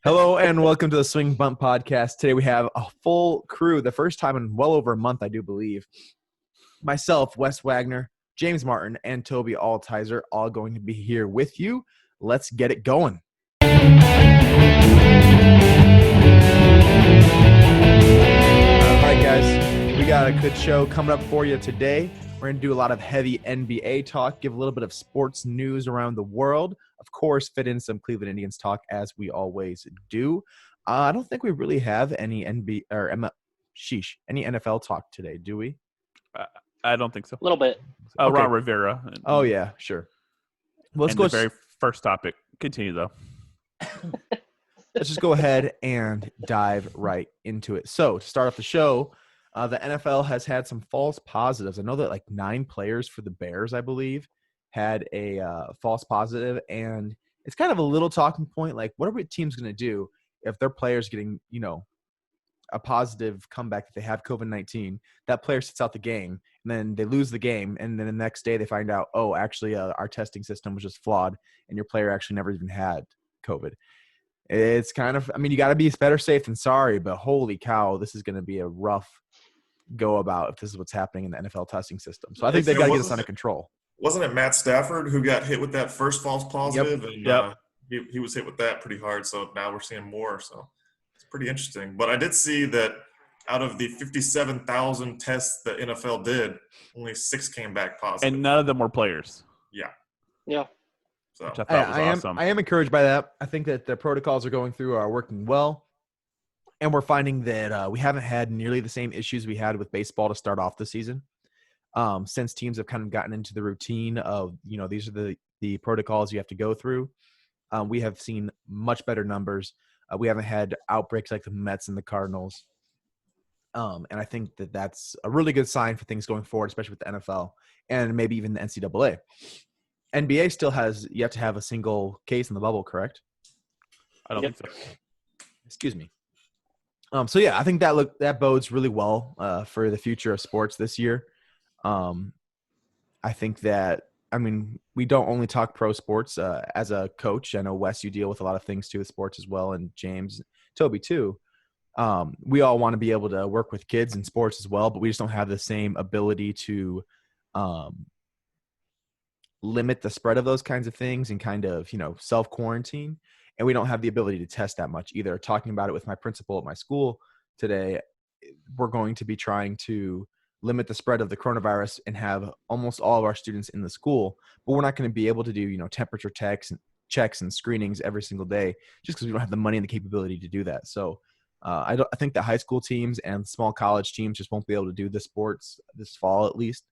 Hello and welcome to the Swing Bump Podcast. Today we have a full crew, the first time in well over a month, I do believe. Myself, Wes Wagner, James Martin, and Toby Altizer all going to be here with you. Let's get it going. All right, guys, we got a good show coming up for you today. We're going to do a lot of heavy NBA talk, give a little bit of sports news around the world. Of course, fit in some Cleveland Indians talk as we always do. I don't think we really have any any NFL talk today, do we? I don't think so. A little bit. Okay. Ron Rivera. Oh, yeah, sure. Well, let's go. The very first topic. Continue, though. Let's just go ahead and dive right into it. So, to start off the show, the NFL has had some false positives. I know that like 9 players for the Bears, I believe, had a false positive, and it's kind of a little talking point. Like, what are teams going to do if their players getting, a positive comeback if they have COVID-19? That player sits out the game, and then they lose the game, and then the next day they find out, oh, actually, our testing system was just flawed, and your player actually never even had COVID. It's kind of, you got to be better safe than sorry, but holy cow, this is going to be a rough go about if this is what's happening in the NFL testing system. So I think they've got to get this under control. Wasn't it Matt Stafford who got hit with that first false positive? Yep. And he was hit with that pretty hard. So now we're seeing more. So it's pretty interesting. But I did see that out of the 57,000 tests the NFL did, only 6 came back positive. And none of them were players. Yeah. So which I thought was awesome. I am encouraged by that. I think that the protocols are going through are working well. And we're finding that we haven't had nearly the same issues we had with baseball to start off the season. Since teams have kind of gotten into the routine of, these are the protocols you have to go through. We have seen much better numbers. We haven't had outbreaks like the Mets and the Cardinals. And I think that that's a really good sign for things going forward, especially with the NFL and maybe even the NCAA. NBA still has yet to have a single case in the bubble, correct? I don't think so. Excuse me. So yeah, I think that bodes really well for the future of sports this year. I think that we don't only talk pro sports. As a coach, I know Wes, you deal with a lot of things too with sports as well, and James, Toby too. We all want to be able to work with kids in sports as well, but we just don't have the same ability to limit the spread of those kinds of things and kind of self-quarantine. And we don't have the ability to test that much either. Talking about it with my principal at my school today, we're going to be trying to limit the spread of the coronavirus and have almost all of our students in the school, but we're not going to be able to do, temperature checks and screenings every single day just because we don't have the money and the capability to do that. So I think the high school teams and small college teams just won't be able to do the sports this fall, at least,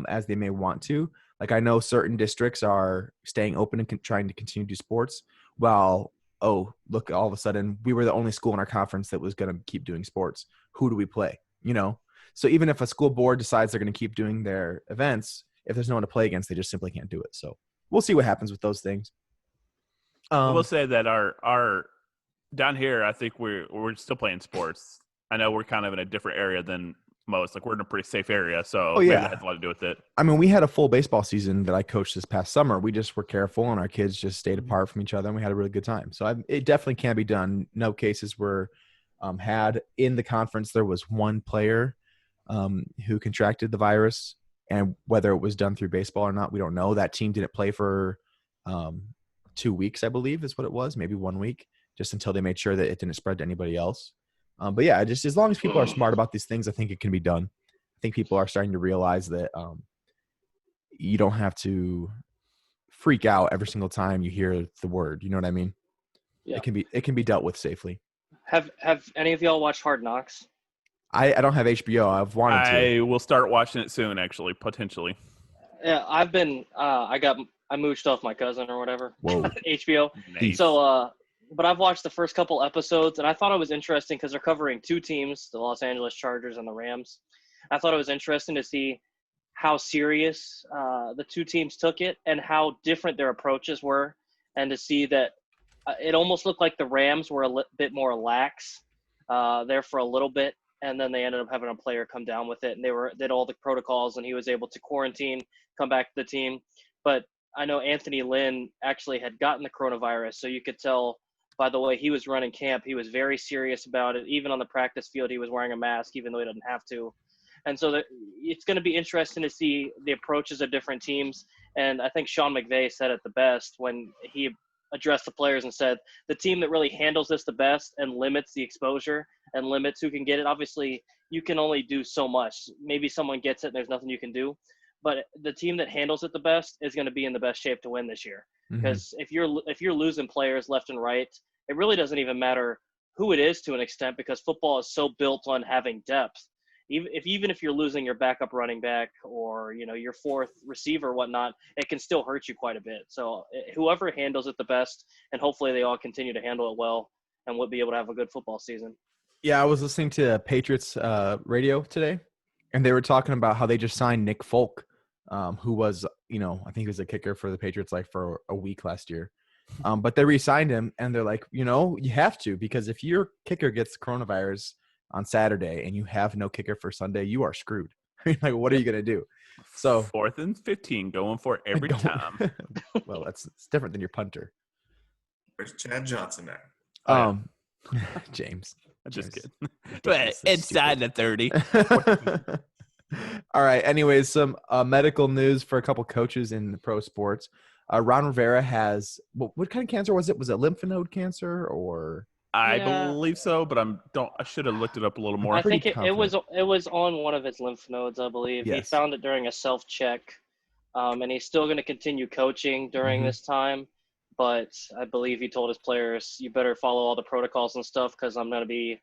as they may want to. Like, I know certain districts are staying open and trying to continue to do sports. Well, look, all of a sudden we were the only school in our conference that was going to keep doing sports. Who do we play? So even if a school board decides they're going to keep doing their events, if there's no one to play against, they just simply can't do it. So we'll see what happens with those things. We'll say that our down here, I think we're still playing sports. I know we're kind of in a different area than most. Like, we're in a pretty safe area, so maybe that has a lot to do with it. We had a full baseball season that I coached this past summer. We just were careful, and our kids just stayed apart from each other, and we had a really good time. So it definitely can be done. No cases were had in the conference. There was one player who contracted the virus, and whether it was done through baseball or not, we don't know. That team didn't play for 2 weeks, I believe is what it was, maybe 1 week, just until they made sure that it didn't spread to anybody else. But yeah, just as long as people are smart about these things, I think it can be done. I think people are starting to realize that you don't have to freak out every single time you hear the word. You know what I mean? Yeah. It can be dealt with safely. Have any of y'all watched Hard Knocks? I don't have HBO. I've wanted to. I will start watching it soon, actually, potentially. Yeah, I've been. I mooched off my cousin or whatever. Whoa. HBO. Nice. So, but I've watched the first couple episodes, and I thought it was interesting because they're covering 2 teams, the Los Angeles Chargers and the Rams. I thought it was interesting to see how serious the 2 teams took it and how different their approaches were, and to see that it almost looked like the Rams were a bit more lax there for a little bit, and then they ended up having a player come down with it, and they did all the protocols, and he was able to quarantine, come back to the team. But I know Anthony Lynn actually had gotten the coronavirus, so you could tell by the way he was running camp. He was very serious about it. Even on the practice field, he was wearing a mask, even though he doesn't have to. And so it's going to be interesting to see the approaches of different teams. And I think Sean McVay said it the best when he addressed the players and said, the team that really handles this the best and limits the exposure and limits who can get it. Obviously, you can only do so much. Maybe someone gets it and there's nothing you can do. But the team that handles it the best is going to be in the best shape to win this year. Because if you're losing players left and right, it really doesn't even matter who it is to an extent, because football is so built on having depth. Even if you're losing your backup running back or your fourth receiver or whatnot, it can still hurt you quite a bit. So whoever handles it the best, and hopefully they all continue to handle it well, and we'll be able to have a good football season. Yeah, I was listening to Patriots radio today, and they were talking about how they just signed Nick Folk, who was, I think he was a kicker for the Patriots for a week last year. But they re-signed him, and they're like, you have to, because if your kicker gets coronavirus on Saturday and you have no kicker for Sunday, you are screwed. Like, what are you going to do? So 4th and 15, going for it every time. Well, it's different than your punter. Where's Chad Johnson at? James. Just kidding. But inside the 30. All right. Anyways, some medical news for a couple coaches in the pro sports. Ron Rivera has what kind of cancer was it? Was it lymph node cancer or? I believe so, but I should have looked it up a little more. I think it was on one of his lymph nodes, I believe. Yes. He found it during a self-check, and he's still going to continue coaching during this time. But I believe he told his players, "You better follow all the protocols and stuff, because I'm going to be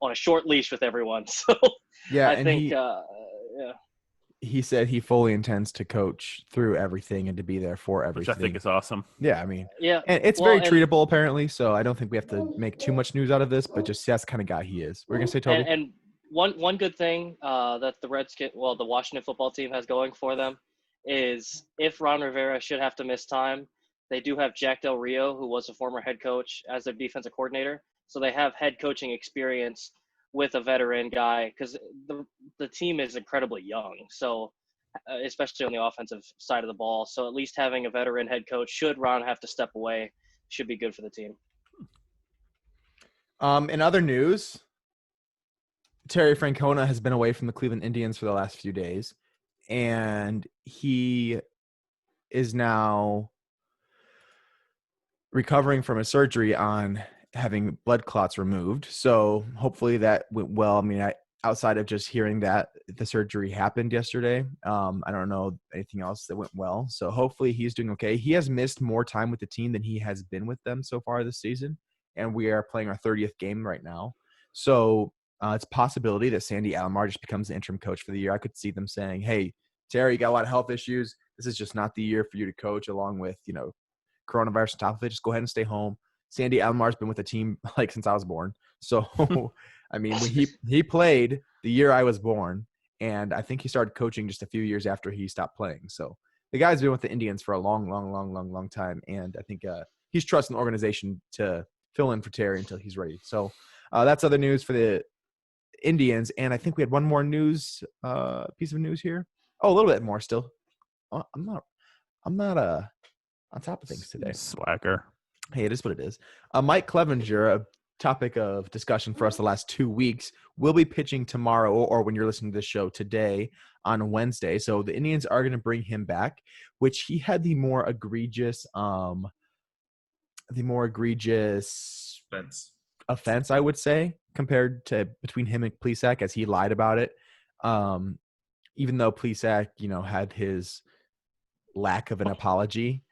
on a short leash with everyone." So yeah, I think he said he fully intends to coach through everything and to be there for everything. Which I think is awesome. Yeah, I mean, and it's very treatable apparently, so I don't think we have to make too much news out of this, but just that's the kind of guy he is. We're going to say, Toby? And one good thing that the the Washington football team has going for them is if Ron Rivera should have to miss time, they do have Jack Del Rio, who was a former head coach, as their defensive coordinator. So they have head coaching experience with a veteran guy, because the team is incredibly young, so especially on the offensive side of the ball. So at least having a veteran head coach, should Ron have to step away, should be good for the team. In other news, Terry Francona has been away from the Cleveland Indians for the last few days, and he is now recovering from a surgery on having blood clots removed. So hopefully that went well. I mean, outside of just hearing that the surgery happened yesterday, I don't know anything else that went well. So hopefully he's doing okay. He has missed more time with the team than he has been with them so far this season. And we are playing our 30th game right now. So it's a possibility that Sandy Alomar just becomes the interim coach for the year. I could see them saying, "Hey, Terry, you got a lot of health issues. This is just not the year for you to coach, along with, coronavirus on top of it. Just go ahead and stay home." Sandy Alomar's been with the team since I was born. So, I mean, when he played the year I was born, and I think he started coaching just a few years after he stopped playing. So the guy's been with the Indians for a long time. And I think he's trusting the organization to fill in for Terry until he's ready. So that's other news for the Indians. And I think we had one more piece of news here. Oh, a little bit more still. I'm not on top of things today. Slacker. Hey, it is what it is. Mike Clevenger, a topic of discussion for us the last 2 weeks, will be pitching tomorrow, or when you're listening to this show today, on Wednesday. So the Indians are going to bring him back, which he had the more egregious offense, I would say, compared to between him and Plesac, as he lied about it. Even though Plesac, had his lack of an apology.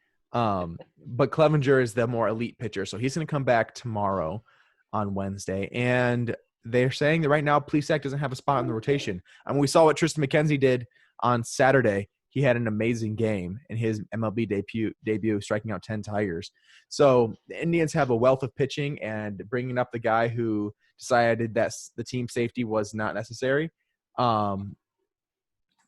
But Clevenger is the more elite pitcher, so he's going to come back tomorrow on Wednesday. And they're saying that right now Plesac doesn't have a spot in the rotation. I mean, we saw what Tristan McKenzie did on Saturday. He had an amazing game in his MLB debut, striking out 10 Tigers. So the Indians have a wealth of pitching, and bringing up the guy who decided that the team safety was not necessary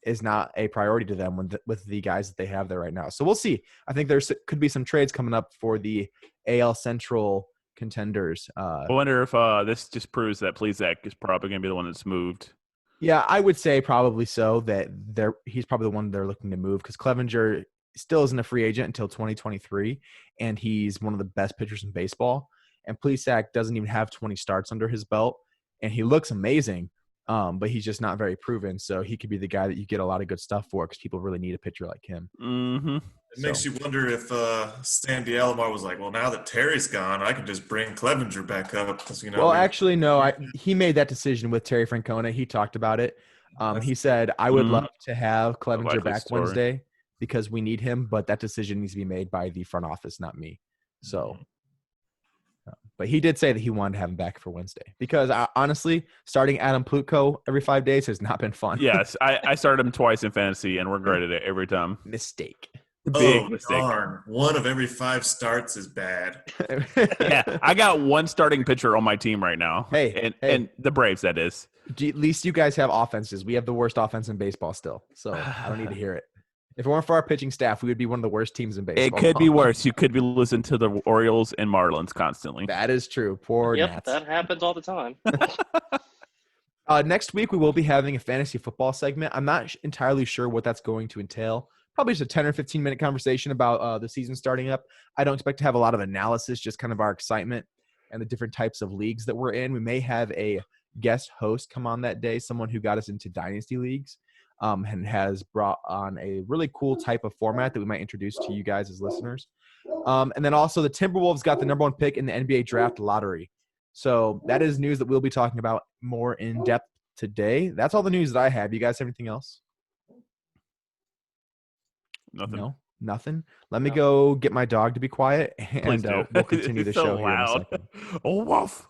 is not a priority to them with the guys that they have there right now. So we'll see. I think there could be some trades coming up for the AL Central contenders. I wonder if this just proves that Plesac is probably going to be the one that's moved. Yeah, I would say probably so, that he's probably the one they're looking to move, because Clevenger still isn't a free agent until 2023, and he's one of the best pitchers in baseball. And Plesac doesn't even have 20 starts under his belt, and he looks amazing, but he's just not very proven. So he could be the guy that you get a lot of good stuff for because people really need a pitcher like him. Mm-hmm. It makes you wonder if Sandy Alomar was like, well, now that Terry's gone, I can just bring Clevenger back up. Well, actually, no. He made that decision with Terry Francona. He talked about it. He said, I would love to have Clevenger back Wednesday because we need him, but that decision needs to be made by the front office, not me. So, but he did say that he wanted to have him back for Wednesday because honestly, starting Adam Plutko every 5 days has not been fun. Yes, I started him twice in fantasy and regretted it every time. Mistake. Big mistake. Darn. 1 of every 5 starts is bad. Yeah, I got one starting pitcher on my team right now. And the Braves, that is. At least you guys have offenses. We have the worst offense in baseball still, so I don't need to hear it. If it weren't for our pitching staff, we would be one of the worst teams in baseball. It could be worse. You could be listening to the Orioles and Marlins constantly. That is true. Poor Nats. That happens all the time. Next week, we will be having a fantasy football segment. I'm not entirely sure what that's going to entail. Probably just a 10 or 15-minute conversation about the season starting up. I don't expect to have a lot of analysis, just kind of our excitement and the different types of leagues that we're in. We may have a guest host come on that day, someone who got us into dynasty leagues and has brought on a really cool type of format that we might introduce to you guys as listeners. And then also the Timberwolves got the number 1 pick in the NBA draft lottery. So that is news that we'll be talking about more in depth today. That's all the news that I have. You guys have anything else? Nothing. No, nothing. Let me go get my dog to be quiet, and we'll continue the show here in a second. Oh, woof.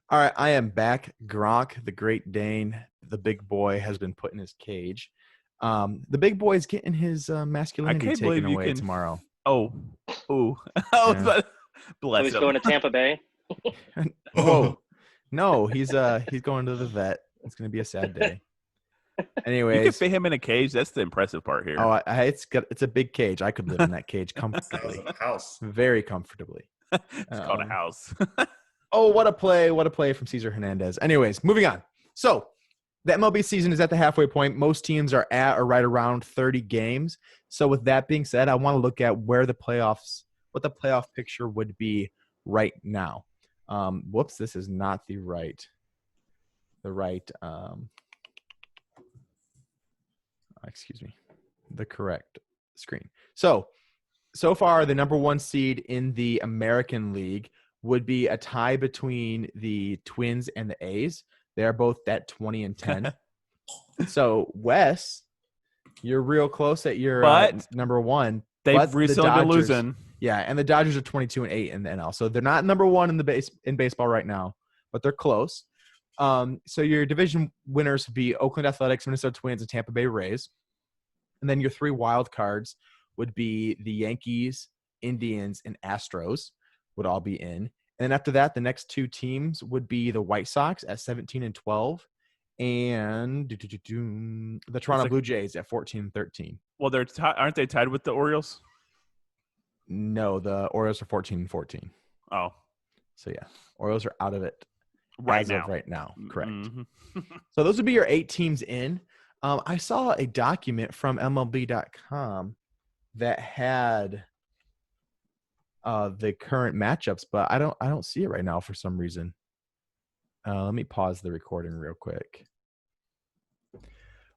All right, I am back. Gronk, the Great Dane, the big boy, has been put in his cage. The big boy is getting his masculinity taken away tomorrow. Oh, ooh. Yeah. Bless him. Going to Tampa Bay. Whoa, no, he's going to the vet. It's going to be a sad day. Anyways, you can fit him in a cage. That's the impressive part here. Oh, it's a big cage. I could live in that cage comfortably. House. Very comfortably. It's called a house. Oh, what a play. What a play from Cesar Hernandez. Anyways, moving on. So the MLB season is at the halfway point. Most teams are at or right around 30 games. So with that being said, I want to look at what the playoff picture would be right now. Whoops, this is not the correct screen. So far, the number 1 seed in the American League would be a tie between the Twins and the A's. They are both at 20-10. So, Wes, you're real close at your number 1. They've recently been losing. Yeah, and the Dodgers are 22-8 in the NL. So they're not number 1 in baseball right now, but they're close. So your division winners would be Oakland Athletics, Minnesota Twins, and Tampa Bay Rays. And then your 3 wild cards would be the Yankees, Indians, and Astros would all be in. And then after that, the next 2 teams would be the White Sox at 17-12 and the Toronto Blue Jays at 14-13. Well, aren't they tied with the Orioles? No, the Orioles are 14-14. Oh. So, yeah, Orioles are out of it right now. Correct. Mm-hmm. So those would be your 8 teams in. I saw a document from MLB.com that had the current matchups, but I don't see it right now for some reason. Let me pause the recording real quick.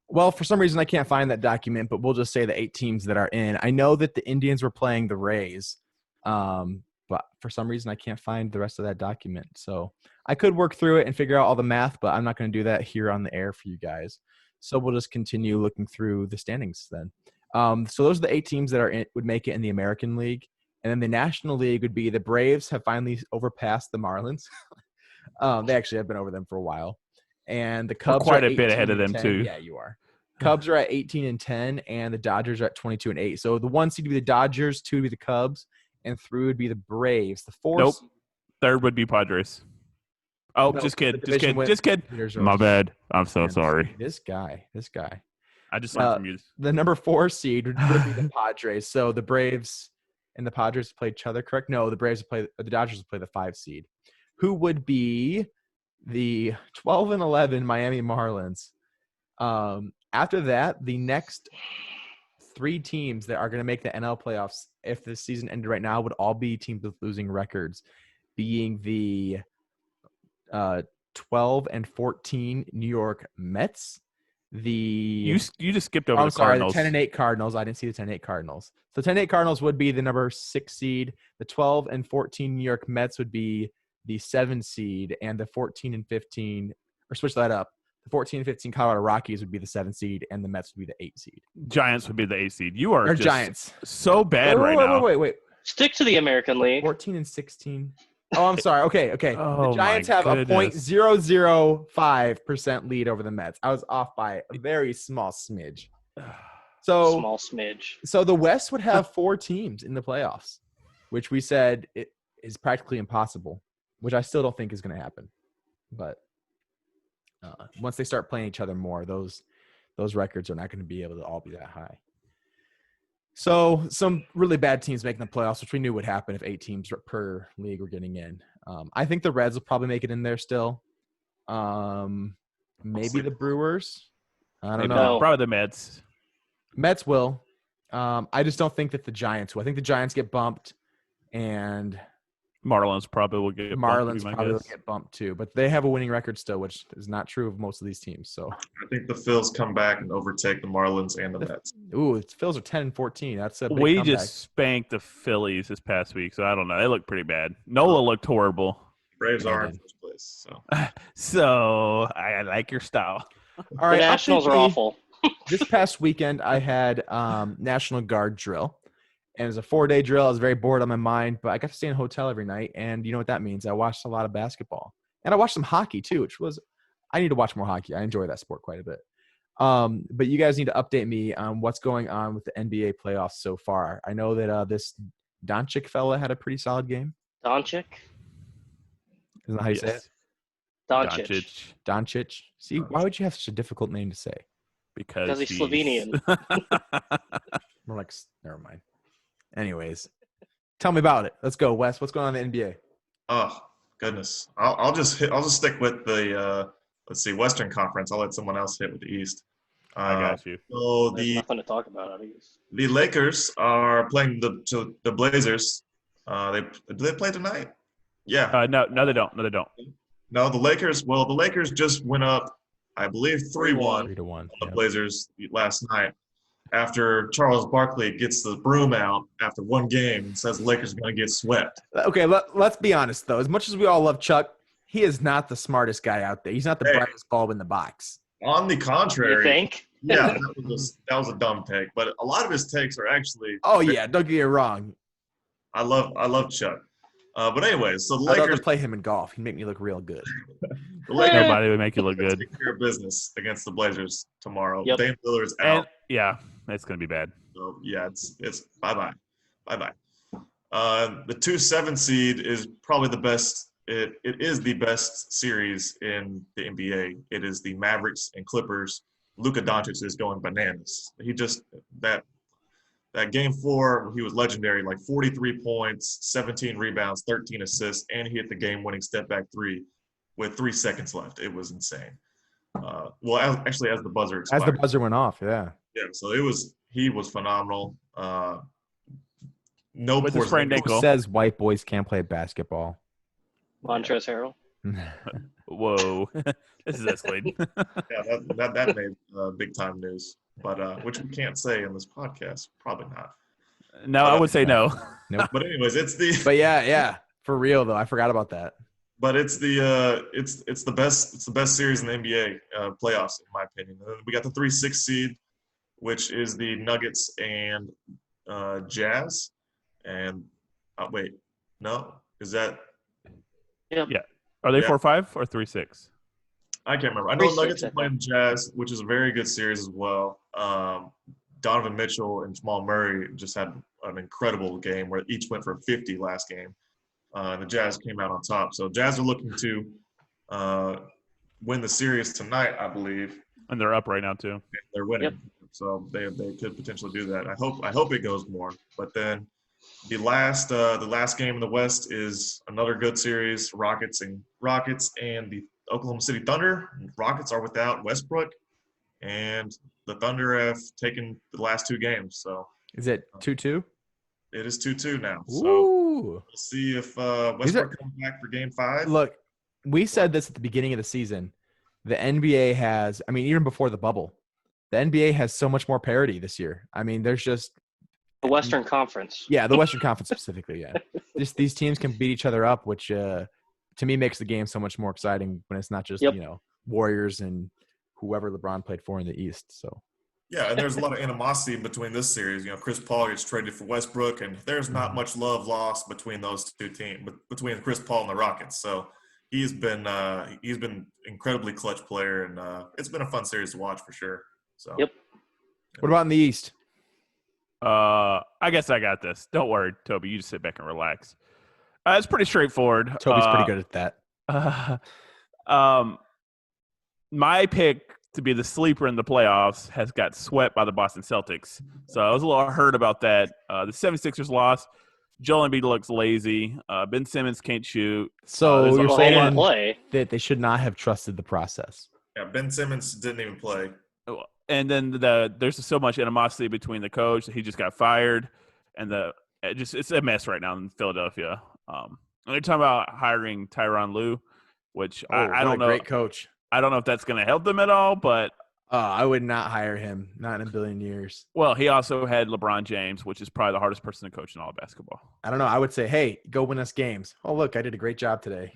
Well, for some reason I can't find that document, but we'll just say the 8 teams that are in. I know that the Indians were playing the Rays, but for some reason I can't find the rest of that document. So I could work through it and figure out all the math, but I'm not going to do that here on the air for you guys. So we'll just continue looking through the standings then. So those are the 8 teams that would make it in the American League. And then the National League would be the Braves have finally overpassed the Marlins. They actually have been over them for a while. And the Cubs quite are a bit ahead of them, too. Yeah, you are. Cubs are at 18-10, and the Dodgers are at 22-8. So the 1 seed would be the Dodgers, 2 would be the Cubs, and 3 would be the Braves. The 4 Nope. 3rd would be Padres. Oh, no, just kid. My bad. I'm so sorry. This guy. I just learned from you. The number 4 seed would be the Padres. So the Braves and the Padres play each other, correct? No, the Dodgers would play the 5 seed. Who would be the 12-11 Miami Marlins? After that, the next 3 teams that are going to make the NL playoffs if the season ended right now, would all be teams with losing records, being the 12 and 14 New York Mets. You just skipped over the Cardinals. The 10 and 8 Cardinals. I didn't see the 10 and 8 Cardinals. So 10 and 8 Cardinals would be the number 6 seed. The 12 and 14 New York Mets would be the 7 seed, and the 14 and 15, or switch that up. The 14 and 15 Colorado Rockies would be the 7 seed, and the Mets would be the 8 seed. Giants would be the 8 seed. You are just Giants. So bad now. Wait. Stick to the American League. 14 and 16. Oh, I'm sorry. Okay. Oh, the Giants have a 0.005% lead over the Mets. I was off by a very small smidge. Small smidge. So the West would have 4 teams in the playoffs, which we said it is practically impossible, which I still don't think is going to happen. But once they start playing each other more, those records are not going to be able to all be that high. So some really bad teams making the playoffs, which we knew would happen if 8 teams per league were getting in. I think the Reds will probably make it in there still. Maybe the Brewers. I don't know. Probably the Mets. Mets will. I just don't think that the Giants will. I think the Giants get bumped, and Marlins probably will get bumped too. But they have a winning record still, which is not true of most of these teams. So I think the Phils come back and overtake the Marlins and the Mets. Ooh, the Phils are 10 and 14. That's a big We comeback. just spanked the Phillies this past week, so I don't know. They look pretty bad. Nola looked horrible. Braves are in first place. So I like your style. All right, the Nationals are awful. This past weekend, I had National Guard drill. And it was a 4-day drill. I was very bored on my mind, but I got to stay in a hotel every night. And you know what that means? I watched a lot of basketball. And I watched some hockey too, I need to watch more hockey. I enjoy that sport quite a bit. But you guys need to update me on what's going on with the NBA playoffs so far. I know that this Doncic fella had a pretty solid game. Doncic? Isn't that how you say it? Doncic. See, why would you have such a difficult name to say? Because he's Slovenian. More like, never mind. Anyways, tell me about it. Let's go, Wes. What's going on in the NBA? Oh goodness, I'll just stick with the Western Conference. I'll let someone else hit with the East. I got you. So There's nothing to talk about out of East. The Lakers are playing the Blazers. Do they play tonight? Yeah. No, they don't. No, the Lakers. Well, the Lakers just went up, I believe, 3-1 on the Blazers last night. After Charles Barkley gets the broom out after one game and says the Lakers are going to get swept. Okay, let's be honest, though. As much as we all love Chuck, he is not the smartest guy out there. He's not the brightest bulb in the box. On the contrary. You think? Yeah, that was a dumb take. But a lot of his takes are actually – Oh, yeah, don't get me wrong. I love Chuck. But anyways, so the I'd Lakers rather play him in golf. He'd make me look real good. The Lakers Nobody would make you look good. take care of business against the Blazers tomorrow. Yep. Dame Lillard's out. Yeah, it's going to be bad. So, yeah, it's bye-bye. Bye-bye. The 2-7 seed is probably the best. It is the best series in the NBA. It is the Mavericks and Clippers. Luka Doncic is going bananas. He just that game 4, he was legendary, like 43 points, 17 rebounds, 13 assists, and he hit the game-winning step-back 3 with 3 seconds left. It was insane. Actually, as the buzzer expired. As the buzzer went off, yeah. Yeah, so he was phenomenal. No With his sprained ankle. Who says white boys can't play basketball? Montrezl Harrell. Whoa, this is escalating. Yeah, that made big time news, but which we can't say in this podcast. Probably not. No, I would say no. Nope. But anyways, But yeah, for real though, I forgot about that. But it's the best series in the NBA playoffs, in my opinion. And then we got the 3-6 seed, which is the Nuggets and Jazz. And wait, no, is that? Yep. Yeah. Are they 4-5 or 3-6? I can't remember. I know 3-6, Nuggets are playing Jazz, which is a very good series as well. Donovan Mitchell and Jamal Murray just had an incredible game where each went for 50 last game. The Jazz came out on top. So Jazz are looking to win the series tonight, I believe. And they're up right now too. They're winning. Yep. So they could potentially do that. I hope it goes more. But then the last game in the West is another good series, Rockets and the Oklahoma City Thunder. Rockets are without Westbrook, and the Thunder have taken the last 2 games. So is it 2-2? It is 2-2 now. Ooh. So we'll see if Westbrook comes back for Game 5. Look, we said this at the beginning of the season. The NBA has, I mean, even before the bubble, the NBA has so much more parity this year. I mean, there's just the Western Conference. Yeah, the Western Conference specifically. Yeah, just these teams can beat each other up, which to me makes the game so much more exciting when it's not just Warriors and whoever LeBron played for in the East. So. Yeah, and there's a lot of animosity between this series. Chris Paul gets traded for Westbrook, and there's not much love lost between those two teams, between Chris Paul and the Rockets. So he's been incredibly clutch player, and it's been a fun series to watch for sure. So. Yep. What about in the East? I guess I got this. Don't worry, Toby. You just sit back and relax. It's pretty straightforward. Toby's pretty good at that. My pick to be the sleeper in the playoffs has got swept by the Boston Celtics. So I was a little hurt about that. The 76ers lost. Joel Embiid looks lazy. Ben Simmons can't shoot. So you're saying that they should not have trusted the process. Yeah, Ben Simmons didn't even play. And then there's so much animosity between the coach that he just got fired, and it's a mess right now in Philadelphia. And they're talking about hiring Tyronn Lue, which I don't know. Great coach. I don't know if that's going to help them at all, but I would not hire him, not in a billion years. Well, he also had LeBron James, which is probably the hardest person to coach in all of basketball. I don't know. I would say, hey, go win us games. Oh, look, I did a great job today.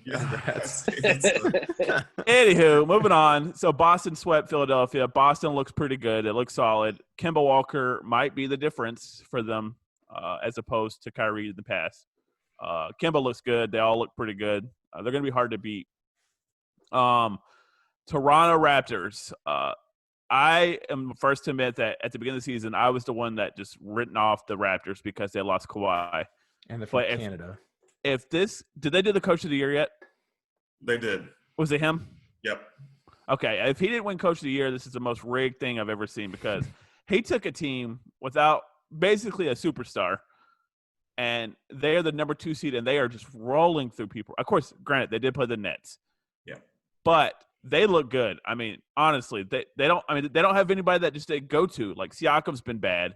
Anywho, moving on. So Boston swept Philadelphia. Boston looks pretty good. It looks solid. Kemba Walker might be the difference for them as opposed to Kyrie in the past. Kemba looks good. They all look pretty good. They're going to be hard to beat. Toronto Raptors. I am the first to admit that at the beginning of the season, I was the one that just written off the Raptors because they lost Kawhi. And they're from Canada. Did they do the Coach of the Year yet? They did. Was it him? Yep. Okay. If he didn't win Coach of the Year, this is the most rigged thing I've ever seen because he took a team without basically a superstar, and they are the number 2 seed, and they are just rolling through people. Of course, granted, they did play the Nets. Yeah. But they look good. I mean, honestly, they don't have anybody that just they go to. Like Siakam's been bad.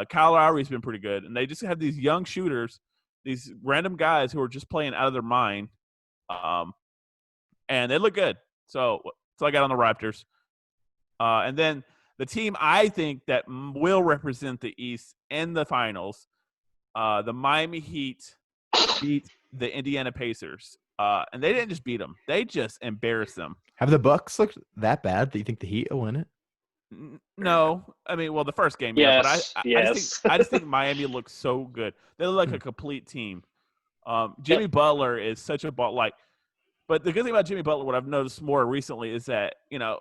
Kyle Lowry's been pretty good. And they just have these young shooters, these random guys who are just playing out of their mind. And they look good. So I got on the Raptors. And then the team I think that will represent the East in the finals, the Miami Heat beat the Indiana Pacers. And they didn't just beat them. They just embarrassed them. Have the Bucks looked that bad that you think the Heat will win it? No. I mean, well, the first game, yes, but yes. I just think Miami looks so good. They look like a complete team. Jimmy Butler is such a ball. But the good thing about Jimmy Butler, what I've noticed more recently is that,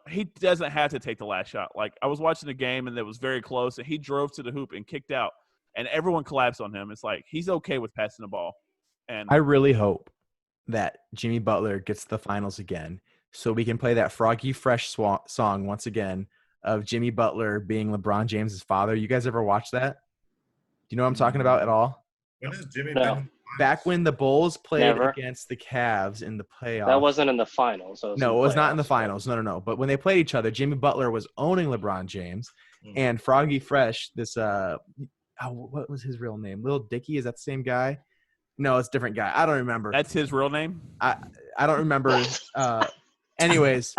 he doesn't have to take the last shot. Like, I was watching a game, and it was very close, and he drove to the hoop and kicked out, and everyone collapsed on him. It's like he's okay with passing the ball. And I really hope that Jimmy Butler gets to the finals again so we can play that Froggy Fresh song once again of Jimmy Butler being LeBron James's father. You guys ever watch that? Do you know what I'm talking about at all? When is Jimmy back when the Bulls played against the Cavs in the playoffs. That wasn't in the finals. No, it was not in the finals. No. But when they played each other, Jimmy Butler was owning LeBron James. And Froggy Fresh, this what was his real name? Lil Dicky, is that the same guy? No, it's a different guy. I don't remember. That's his real name? I don't remember. Anyways,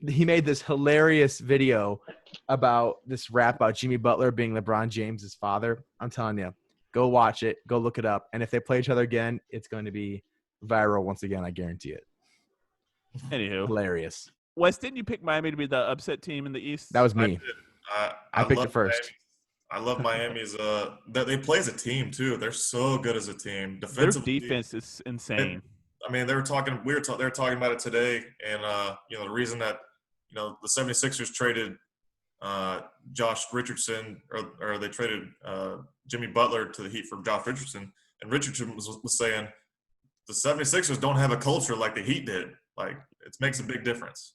he made this hilarious video about this rap about Jimmy Butler being LeBron James's father. I'm telling you, go watch it. Go look it up. And if they play each other again, it's going to be viral once again. I guarantee it. Anywho. Hilarious. Wes, didn't you pick Miami to be the upset team in the East? That was me. I picked it first. Miami. I love Miami's that they play as a team too. They're so good as a team. Defensively, their defense is insane. They were talking about it today, and the reason that the 76ers traded Josh Richardson or they traded Jimmy Butler to the Heat for Josh Richardson, and Richardson was saying the 76ers don't have a culture like the Heat did. Like, it makes a big difference.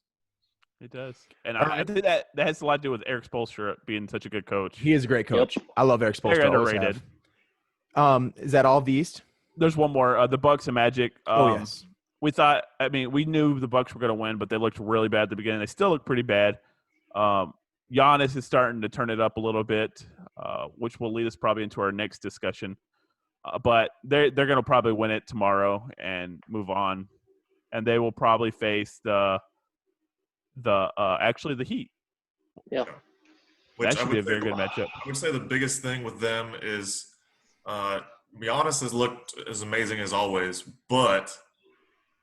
It does. And I think that has a lot to do with Eric Spoelstra being such a good coach. He is a great coach. Yep. I love Eric Spoelstra. Very underrated. Is that all of the East? There's one more. The Bucks and Magic. Yes. We knew the Bucks were going to win, but they looked really bad at the beginning. They still look pretty bad. Giannis is starting to turn it up a little bit. which will lead us probably into our next discussion. But they're going to probably win it tomorrow and move on, and they will probably face the Heat. Yeah. Which that should be a very good matchup. I would say the biggest thing with them is Giannis has looked as amazing as always, but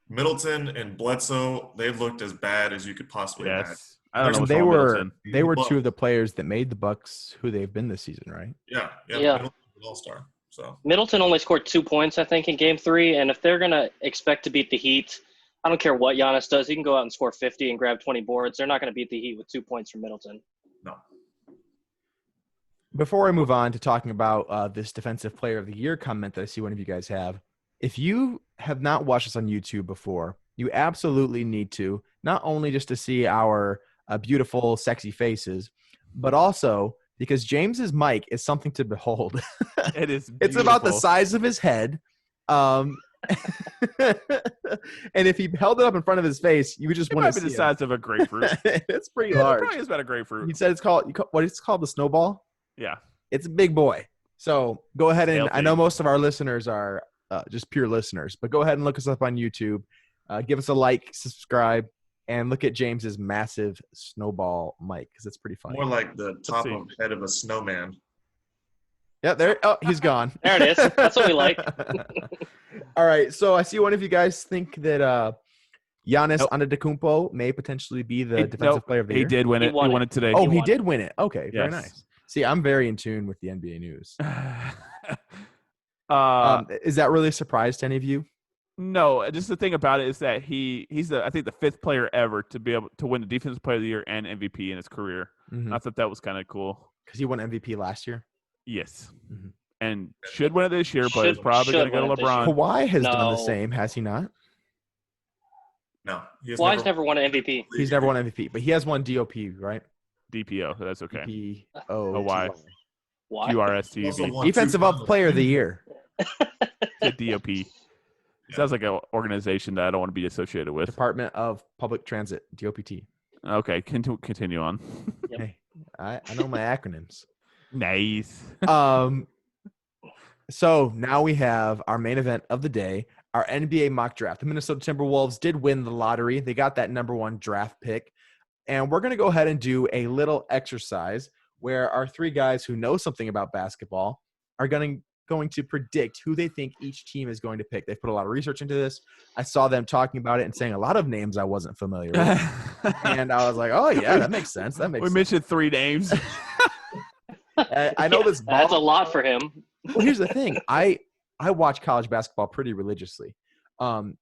Middleton and Bledsoe, they've looked as bad as you could possibly imagine. I don't know what's they wrong with were Middleton. they were two of the players that made the Bucks who they've been this season, right? Yeah. Yeah. All-star. So Middleton only scored 2 points, I think, in Game 3, and if they're going to expect to beat the Heat, I don't care what Giannis does. He can go out and score 50 and grab 20 boards. They're not going to beat the Heat with 2 points from Middleton. No. Before I move on to talking about this Defensive Player of the Year comment that I see one of you guys have, if you have not watched us on YouTube before, you absolutely need to, not only just to see our beautiful, sexy faces, but also because James's mic is something to behold. It is beautiful. It's about the size of his head. And if he held it up in front of his face, you would just want to see the size of a grapefruit. It's pretty large. It probably is about a grapefruit. He said it's called the snowball. Yeah. It's a big boy. So go ahead and Healthy. I know most of our listeners are just pure listeners, but go ahead and look us up on YouTube. Give us a like, subscribe, and look at James's massive snowball mic because it's pretty funny. More like the top of head of a snowman. Yeah, there. Oh, he's gone. There it is. That's what we like. All right. So I see one of you guys think that Giannis Antetokounmpo may potentially be the defensive player of the year. He did win it. He won it today. Oh, he did win it. Okay, very Yes. nice. See, I'm very in tune with the NBA news. Is that really a surprise to any of you? No, just the thing about it is that he's I think the 5th player ever to be able to win the Defensive Player of the Year and MVP in his career. Mm-hmm. I thought that was kind of cool. Because he won MVP last year. Yes. Mm-hmm. And should win it this year, but it's probably going to go to LeBron. Kawhi has done the same, has he not? No. Kawhi's never won an MVP. He's never won MVP, but he has won DOP, right? DPO, that's okay. DPO. Why? QRSTUV. Defensive Player of the Year. DOP. Sounds like an organization that I don't want to be associated with. Department of Public Transit, DOPT. Okay, continue on. Yep. Hey, I know my acronyms. Nice. So now we have our main event of the day, our NBA mock draft. The Minnesota Timberwolves did win the lottery. They got that number 1 draft pick. And we're going to go ahead and do a little exercise where our 3 guys who know something about basketball are going to predict who they think each team is going to pick. They've put a lot of research into this. I saw them talking about it and saying a lot of names I wasn't familiar with. And I was like, oh, yeah, that makes sense. We mentioned 3 names. I know this ball. That's a lot for him. Well, here's the thing. I watch college basketball pretty religiously. But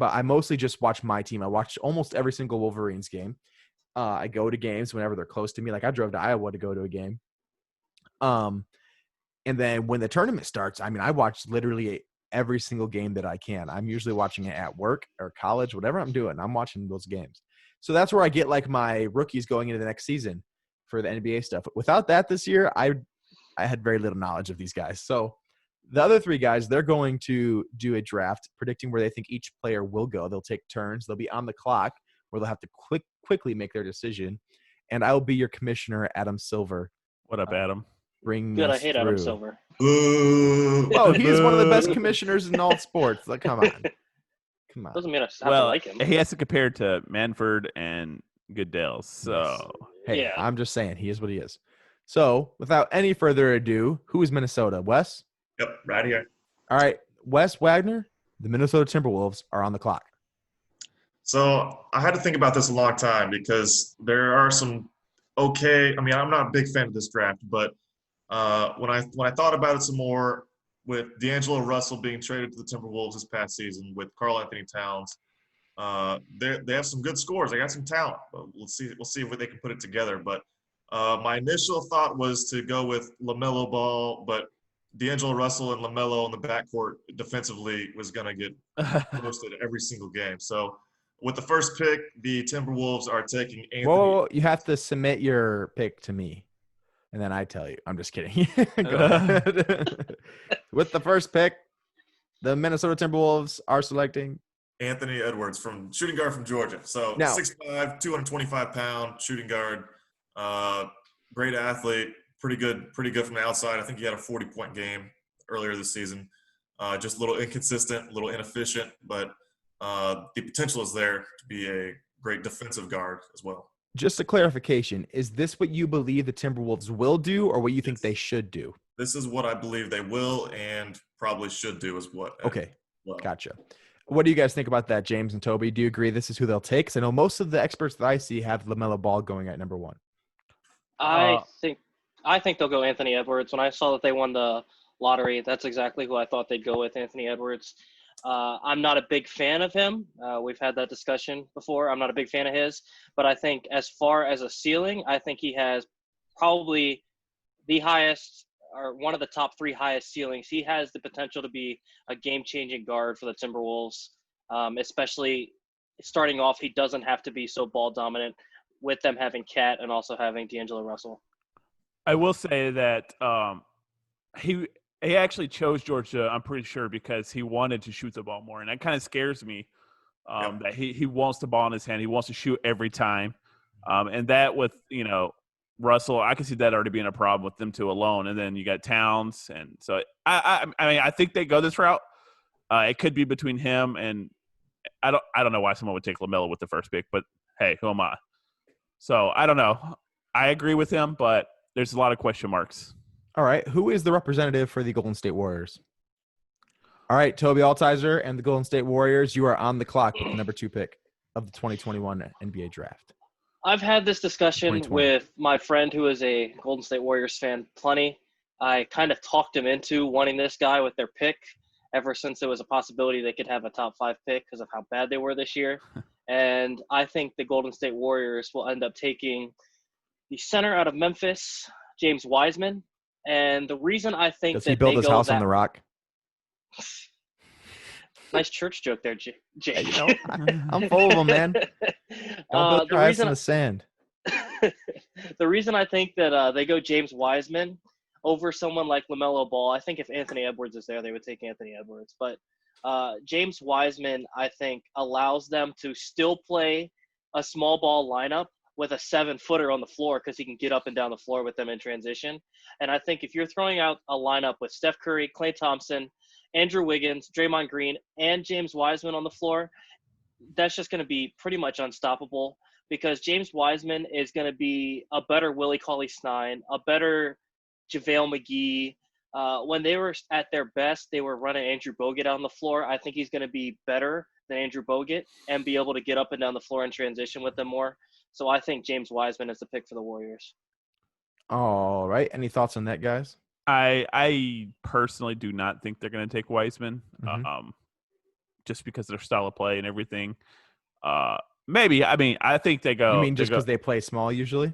I mostly just watch my team. I watch almost every single Wolverines game. I go to games whenever they're close to me. Like I drove to Iowa to go to a game. And then when the tournament starts, I mean, I watch literally every single game that I can. I'm usually watching it at work or college, whatever I'm doing. I'm watching those games. So that's where I get like my rookies going into the next season for the NBA stuff. Without that this year, I had very little knowledge of these guys. So the other 3 guys, they're going to do a draft predicting where they think each player will go. They'll take turns. They'll be on the clock where they'll have to quickly make their decision. And I will be your commissioner, Adam Silver. What up, Adam? Good, I hate Adam Silver. Oh, he's one of the best commissioners in all sports. Like, come on. Doesn't mean I like him. He has to compare to Manford and Goodell. So, hey, yeah. I'm just saying he is what he is. So, without any further ado, who is Minnesota? Wes? Yep, right here. All right, Wes Wagner, the Minnesota Timberwolves are on the clock. So I had to think about this a long time because there are some I'm not a big fan of this draft, but when I thought about it some more, with D'Angelo Russell being traded to the Timberwolves this past season, with Karl Anthony Towns, they have some good scores. They got some talent. But we'll see if they can put it together. But my initial thought was to go with LaMelo Ball, but D'Angelo Russell and LaMelo in the backcourt defensively was going to get roasted every single game. So with the first pick, the Timberwolves are taking Anthony. Whoa, you have to submit your pick to me, and then I tell you. I'm just kidding. Go ahead. With the first pick, the Minnesota Timberwolves are selecting Anthony Edwards, shooting guard from Georgia. So now, 6'5", 225-pound shooting guard, great athlete, pretty good from the outside. I think he had a 40-point game earlier this season. Just a little inconsistent, a little inefficient, but the potential is there to be a great defensive guard as well. Just a clarification, is this what you believe the Timberwolves will do or what you think they should do? This is what I believe they will and probably should do is what. Okay, gotcha. What do you guys think about that, James and Toby? Do you agree this is who they'll take? Because I know most of the experts that I see have LaMelo Ball going at number 1. I think they'll go Anthony Edwards. When I saw that they won the lottery, that's exactly who I thought they'd go with, Anthony Edwards. I'm not a big fan of him. We've had that discussion before. I'm not a big fan of his. But I think as far as a ceiling, I think he has probably the highest or one of the top 3 highest ceilings. He has the potential to be a game-changing guard for the Timberwolves, especially starting off. He doesn't have to be so ball dominant with them having Cat and also having D'Angelo Russell. I will say that he actually chose Georgia, I'm pretty sure, because he wanted to shoot the ball more. And that kind of scares me that he wants the ball in his hand. He wants to shoot every time. And that with, Russell, I can see that already being a problem with them two alone. And then you got Towns. And so, I mean, I think they go this route. It could be between him and I don't know why someone would take LaMelo with the first pick, but hey, who am I? So I don't know. I agree with him, but there's a lot of question marks. All right. Who is the representative for the Golden State Warriors? All right, Toby Altizer and the Golden State Warriors, you are on the clock with the number 2 pick of the 2021 NBA draft. I've had this discussion with my friend who is a Golden State Warriors fan plenty. I kind of talked him into wanting this guy with their pick ever since there was a possibility they could have a top 5 pick because of how bad they were this year. And I think the Golden State Warriors will end up taking the center out of Memphis, James Wiseman. And the reason I think Does he build his house on the rock? Nice church joke there, Jay. I'm full of them, man. Don't build your house in the sand. The reason I think that they go James Wiseman over someone like LaMelo Ball, I think if Anthony Edwards is there, they would take Anthony Edwards. But James Wiseman, I think, allows them to still play a small ball lineup with a 7-footer on the floor because he can get up and down the floor with them in transition. And I think if you're throwing out a lineup with Steph Curry, Klay Thompson, Andrew Wiggins, Draymond Green, and James Wiseman on the floor, that's just going to be pretty much unstoppable because James Wiseman is going to be a better Willie Cauley-Stein, a better JaVale McGee. When they were at their best, they were running Andrew Bogut on the floor. I think he's going to be better than Andrew Bogut and be able to get up and down the floor and transition with them more. So I think James Wiseman is the pick for the Warriors. All right. Any thoughts on that, guys? I personally do not think they're going to take Wiseman, just because of their style of play and everything. Maybe. I mean, I think they go. You mean just because they play small usually?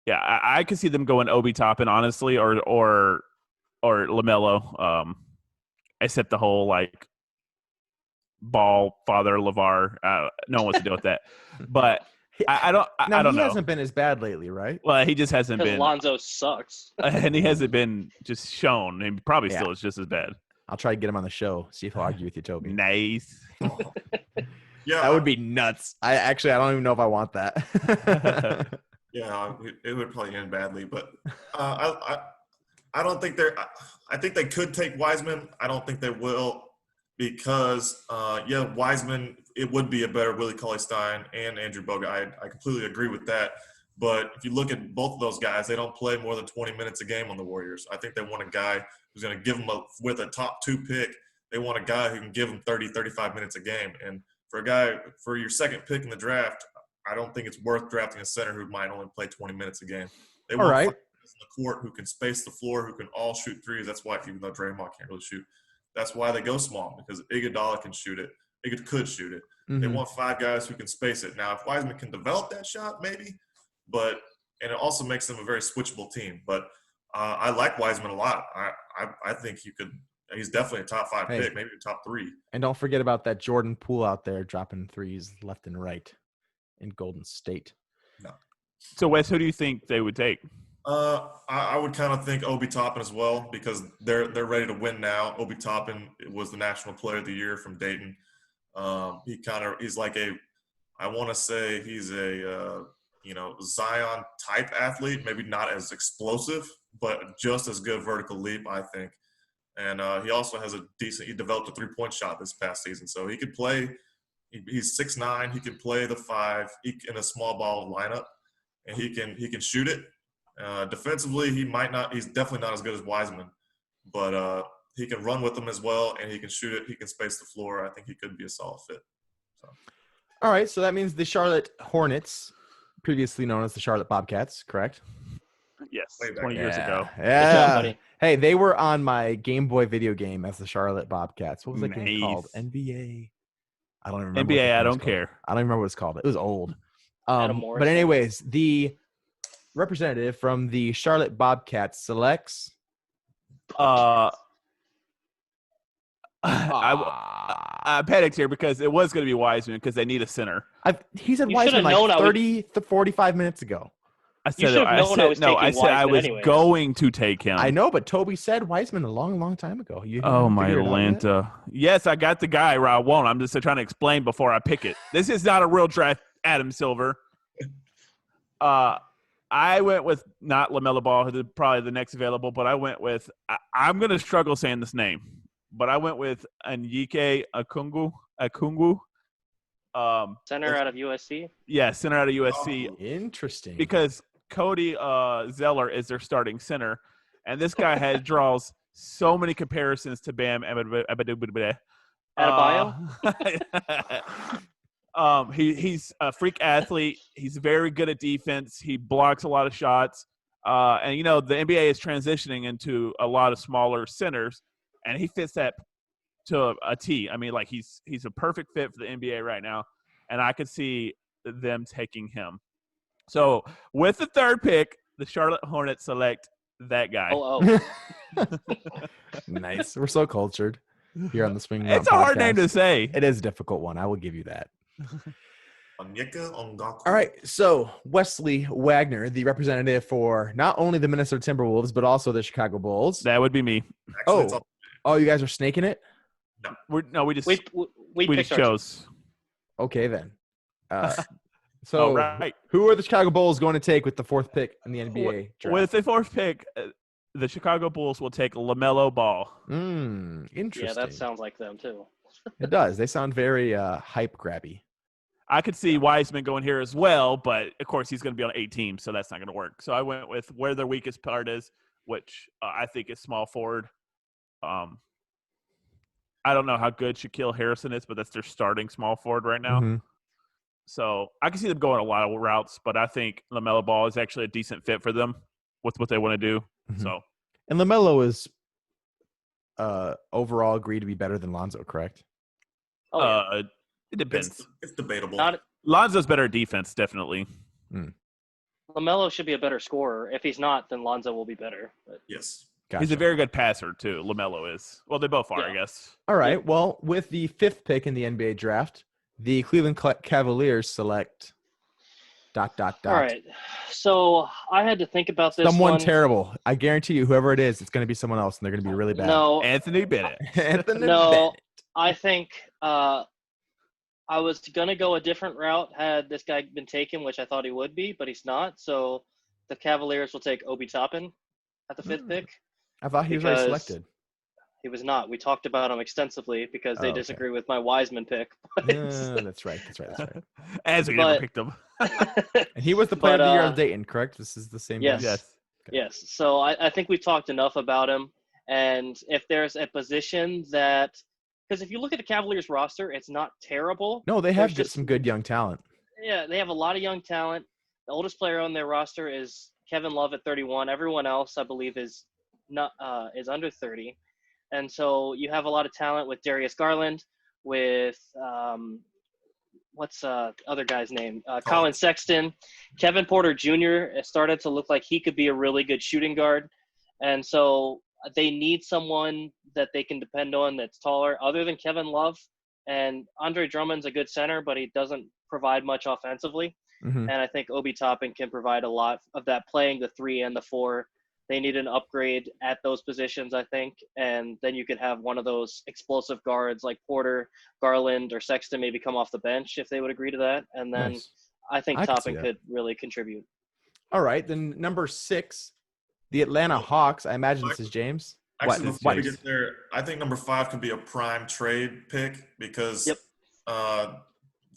Yeah, I could see them going Obi Toppin, honestly, or LaMelo. Except the whole ball father LeVar. No one wants to deal with that, but. I don't know. He hasn't been as bad lately, right? Well, he just hasn't been. Lonzo sucks. And he hasn't been just shown. And probably still is just as bad. I'll try to get him on the show, see if he'll argue with you, Toby. Nice. Yeah. That would be nuts. I don't even know if I want that. Yeah, it would probably end badly. But I don't think they're – I think they could take Wiseman. I don't think they will because, Wiseman – it would be a better Willie Cauley-Stein and Andrew Bogut. I completely agree with that. But if you look at both of those guys, they don't play more than 20 minutes a game on the Warriors. I think they want a guy who's going to give them with a top 2 pick, they want a guy who can give them 30, 35 minutes a game. And for your second pick in the draft, I don't think it's worth drafting a center who might only play 20 minutes a game. They want guys in the court who can space the floor, who can all shoot threes. That's why, even though Draymond can't really shoot, that's why they go small, because Iguodala can shoot it. Could shoot it. Mm-hmm. They want 5 guys who can space it. Now, if Wiseman can develop that shot, maybe, and it also makes them a very switchable team. But I like Wiseman a lot. I think he's definitely a top 5 pick, maybe a top 3. And don't forget about that Jordan Poole out there dropping threes left and right in Golden State. No. So, Wes, who do you think they would take? I would kind of think Obi Toppin as well because they're ready to win now. Obi Toppin was the National Player of the Year from Dayton. He's like I want to say he's a Zion type athlete, maybe not as explosive, but just as good vertical leap, I think. And he also has he developed a 3-point shot this past season. So he could play, he's 6'9", he can play the 5 in a small ball lineup, and he can shoot it. Defensively, he's definitely not as good as Wiseman, but he can run with them as well, and he can shoot it. He can space the floor. I think he could be a solid fit. So. All right, so that means the Charlotte Hornets, previously known as the Charlotte Bobcats, correct? Yes, 20 years ago. Yeah. Good job, buddy. Hey, they were on my Game Boy video game as the Charlotte Bobcats. What was that game called? NBA? I don't even remember. NBA, I don't care. I don't remember what it's called. It was old. Adam But Morrison. anyways, the representative from the Charlotte Bobcats selects. I panicked here because it was going to be Wiseman because they need a center. He said You Wiseman should've known like 30 to 45 minutes ago. I You said should've known I was taking I Wiseman was anyways. going to take him. I know, but Toby said Wiseman a long, long time ago. Oh, my figured it out yet? Atlanta. Yes, I got the guy where I won't. I'm just trying to explain before I pick it. This is not a real draft, Adam Silver. I went with not LaMelo Ball, who's probably the next available, but I went with I'm going to struggle saying this name, but I went with Anyike Akungu. Center out of USC. Yeah, center out of USC. Oh, interesting. Because Cody Zeller is their starting center, and this guy draws so many comparisons to Bam Adebayo. He's a freak athlete. He's very good at defense. He blocks a lot of shots. And, the NBA is transitioning into a lot of smaller centers, and he fits that to a T. I mean, like he's a perfect fit for the NBA right now, and I could see them taking him. So with the third pick, the Charlotte Hornets select that guy. Oh. Nice. We're so cultured here on the Swing. It's a hard name to say. It is a difficult one. I will give you that. All right. So Wesley Wagner, the representative for not only the Minnesota Timberwolves, but also the Chicago Bulls. That would be me. Actually, you guys are snaking it? We just picked chose. Okay, then. So, right. Who are the Chicago Bulls going to take with the fourth pick in the NBA draft? With the fourth pick, the Chicago Bulls will take LaMelo Ball. Interesting. Yeah, that sounds like them too. It does. They sound very hype grabby. I could see Wiseman going here as well, but of course he's going to be on 8 teams, so that's not going to work. So I went with where their weakest part is, which I think is small forward. I don't know how good Shaquille Harrison is, but that's their starting small forward right now. Mm-hmm. So I can see them going a lot of routes, but I think LaMelo Ball is actually a decent fit for them with what they want to do. Mm-hmm. So, and LaMelo is overall agreed to be better than Lonzo, correct? It depends. It's debatable. Lonzo's better at defense, definitely. LaMelo should be a better scorer. If he's not, then Lonzo will be better. But. Yes. Gotcha. He's a very good passer, too. LaMelo is. Well, they both are, I guess. All right. Well, with the fifth pick in the NBA draft, the Cleveland Cavaliers select ... All right. So I had to think about this. Someone terrible. I guarantee you, whoever it is, it's going to be someone else, and they're going to be really bad. No. Anthony Bennett. No. I think I was going to go a different route had this guy been taken, which I thought he would be, but he's not. So the Cavaliers will take Obi Toppin at the fifth pick. I thought he was already selected. He was not. We talked about him extensively because they disagree with my Wiseman pick. That's right. As we never picked him. And he was the player of the year of Dayton, correct? This is the same Yes. guy? Yes. Okay. Yes. So I think we've talked enough about him. And if there's a position that – because if you look at the Cavaliers roster, it's not terrible. No, they have some good young talent. Yeah, they have a lot of young talent. The oldest player on their roster is Kevin Love at 31. Everyone else, I believe, is under 30. And so you have a lot of talent with Darius Garland, with what's other guy's name? Colin Sexton. Kevin Porter Jr. started to look like he could be a really good shooting guard. And so they need someone that they can depend on that's taller other than Kevin Love. And Andre Drummond's a good center, but he doesn't provide much offensively. Mm-hmm. And I think Obi Toppin can provide a lot of that, playing the 3 and the 4. They need an upgrade at those positions, I think. And then you could have one of those explosive guards like Porter, Garland, or Sexton maybe come off the bench if they would agree to that. And then I think Toppin could really contribute. All right. Then number 6, The Atlanta Hawks. I imagine this is James. Actually, before we get there, I think number 5 could be a prime trade pick because,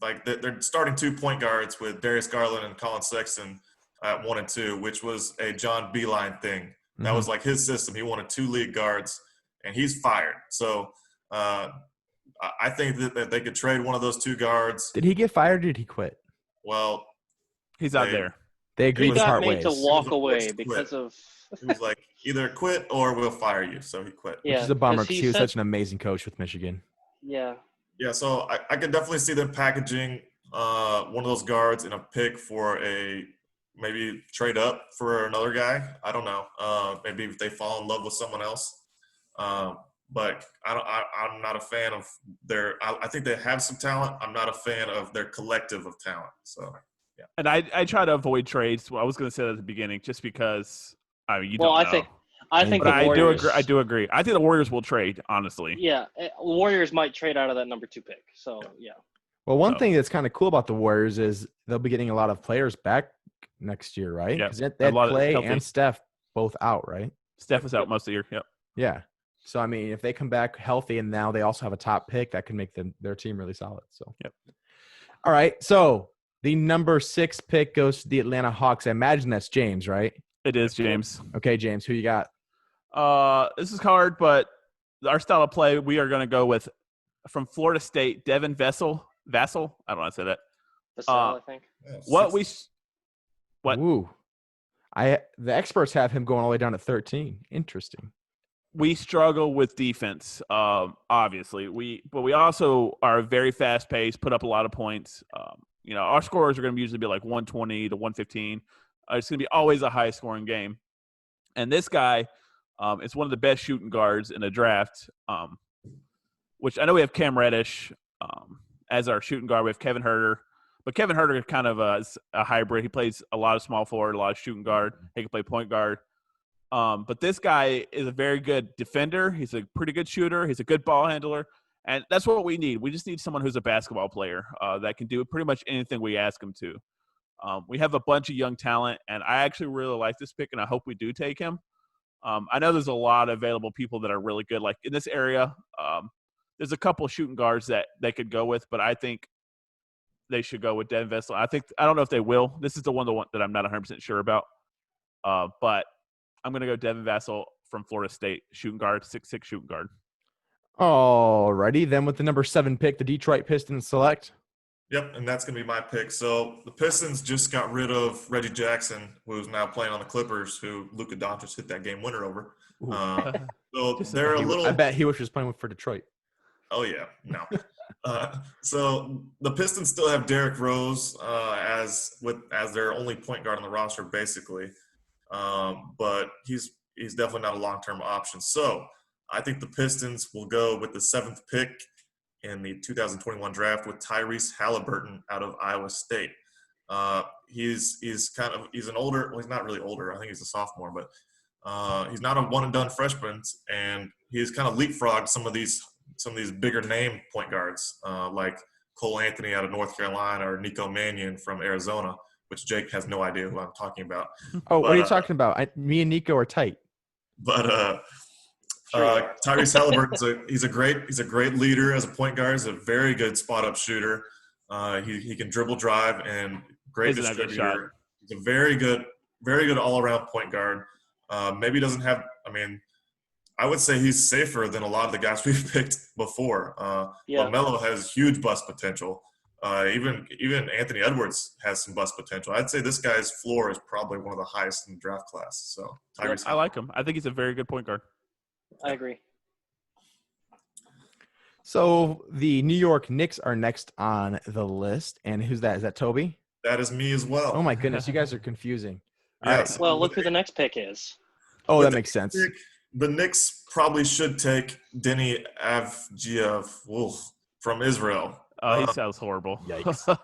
like they're starting 2 point guards with Darius Garland and Colin Sexton at 1 and 2, which was a John Beilein thing. That was like his system. He wanted 2 league guards, and he's fired. So I think that they could trade one of those 2 guards. Did he get fired or did he quit? Well, he's out there. They agreed to part ways. He got made to walk away because of – he was like, either quit or we'll fire you. So he quit. Yeah, which is a bummer because he was such an amazing coach with Michigan. Yeah. Yeah, so I could definitely see them packaging one of those guards in a pick for maybe trade up for another guy. I don't know. Maybe if they fall in love with someone else. But I'm not a fan of their – I think they have some talent. I'm not a fan of their collective of talent. So, yeah. And I try to avoid trades. Well, I was going to say that at the beginning just because – I mean, you don't know. I think the Warriors, I do agree. I think the Warriors will trade, honestly. Yeah, Warriors might trade out of that number 2 pick. So, yeah. Well, one thing that's kind of cool about the Warriors is they'll be getting a lot of players back next year, right? Yeah. Because they had Clay and Steph both out, right? Steph is out most of the year, yep. Yeah. So, I mean, if they come back healthy and now they also have a top pick, that can make their team really solid. So, yep. All right. So, the number 6 pick goes to the Atlanta Hawks. I imagine that's James, right? It is, James. Okay, James, who you got? This is hard, but our style of play, we are going to go with from Florida State, Devin Vassell. I don't know how to say that. Vassell, I think. What? Ooh. The experts have him going all the way down to 13. Interesting. We struggle with defense, obviously. But we also are very fast paced, put up a lot of points. Our scores are going to usually be like 120 to 115. It's going to be always a high scoring game. And this guy is one of the best shooting guards in the draft, which I know we have Cam Reddish as our shooting guard. We have Kevin Huerter. But Kevin Huerter is kind of a hybrid. He plays a lot of small forward, a lot of shooting guard. He can play point guard. But this guy is a very good defender. He's a pretty good shooter. He's a good ball handler. And that's what we need. We just need someone who's a basketball player that can do pretty much anything we ask him to. We have a bunch of young talent, and I actually really like this pick, and I hope we do take him. I know there's a lot of available people that are really good. Like in this area, there's a couple of shooting guards that they could go with, but I think they should go with Devin Vassell. I don't know if they will. This is the one that I'm not 100% sure about. But I'm going to go Devin Vassell from Florida State, shooting guard, 6'6" shooting guard. All righty. Then with the number 7 pick, the Detroit Pistons select. Yep, and that's going to be my pick. So the Pistons just got rid of Reggie Jackson, who's now playing on the Clippers, who Luka Doncic hit that game winner over. So they're a little – I bet he was playing for Detroit. Oh, yeah. No. So the Pistons still have Derrick Rose as their only point guard on the roster, basically. But he's definitely not a long-term option. So I think the Pistons will go with the 7th pick in the 2021 draft with Tyrese Halliburton out of Iowa State. He's an older – well, he's not really older. I think he's a sophomore, but he's not a one-and-done freshman, and he's kind of leapfrogged some of these bigger name point guards like Cole Anthony out of North Carolina or Nico Mannion from Arizona, which Jake has no idea who I'm talking about. Oh, what are you talking about? Me and Nico are tight. But Tyrese Halliburton, he's a great leader as a point guard. He's a very good spot-up shooter. He can dribble, drive, and great distributor. He's a very good all-around point guard. Maybe doesn't have – I mean, I would say he's safer than a lot of the guys we've picked before. LaMelo has huge bust potential. Even Anthony Edwards has some bust potential. I'd say this guy's floor is probably one of the highest in the draft class. So Tyrese, I like him. I think he's a very good point guard. I agree. So the New York Knicks are next on the list, and who's that? Is that Toby? That is me as well. Oh my goodness, you guys are confusing. Yes. Right. Well, look who the next pick is. Oh, that makes sense. The Knicks probably should take Denny Avdija from Israel. Oh, he sounds horrible. Yikes.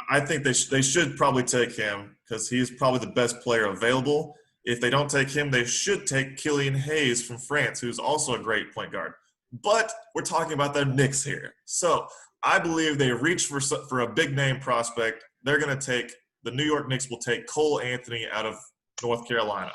I think they should probably take him because he's probably the best player available. If they don't take him, they should take Killian Hayes from France, who's also a great point guard. But we're talking about the Knicks here. So I believe they reach for a big-name prospect. They're going to take – the New York Knicks will take Cole Anthony out of North Carolina.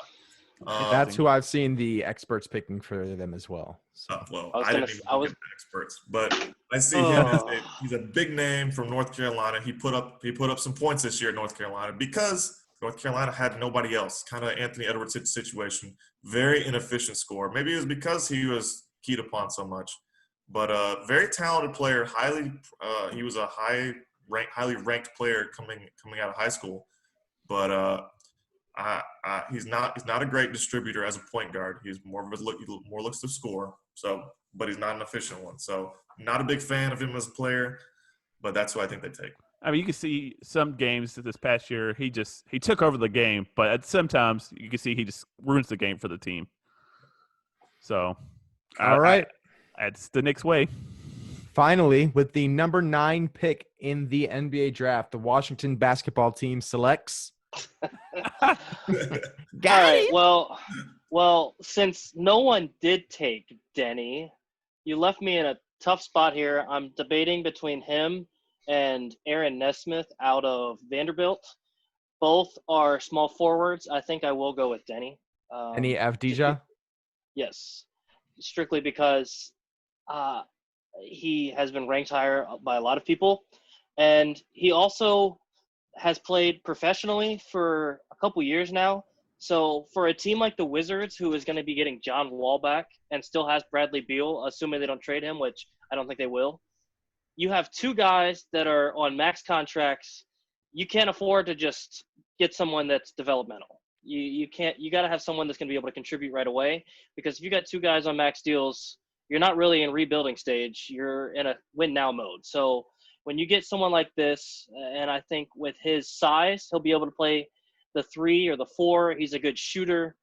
That's who I've seen the experts picking for them as well. So. I didn't even look at the experts, but I see him as he's a big name from North Carolina. He put up some points this year at North Carolina because North Carolina had nobody else. Kind of Anthony Edwards situation. Very inefficient scorer. Maybe it was because he was keyed upon so much, but very talented player. He was a highly ranked player coming out of high school, but he's not a great distributor as a point guard. He's more looks to score. So, but he's not an efficient one. So, not a big fan of him as a player. But that's who I think they take. I mean, you can see some games this past year. He took over the game, but sometimes you can see he just ruins the game for the team. So, all right, that's the Knicks way. Finally, with the number 9 pick in the NBA draft, the Washington basketball team selects. All right. Well, since no one did take Denny, you left me in a tough spot here. I'm debating between him and Aaron Nesmith out of Vanderbilt. Both are small forwards. I think I will go with Denny. Denny Avdija? Yes. Strictly because he has been ranked higher by a lot of people. And he also has played professionally for a couple years now. So for a team like the Wizards, who is going to be getting John Wall back and still has Bradley Beal, assuming they don't trade him, which I don't think they will, you have 2 guys that are on max contracts. You can't afford to just get someone that's developmental. You got to have someone that's going to be able to contribute right away, because if you got 2 guys on max deals, you're not really in rebuilding stage. You're in a win now mode. So when you get someone like this, and I think with his size, he'll be able to play the 3 or the 4. He's a good shooter.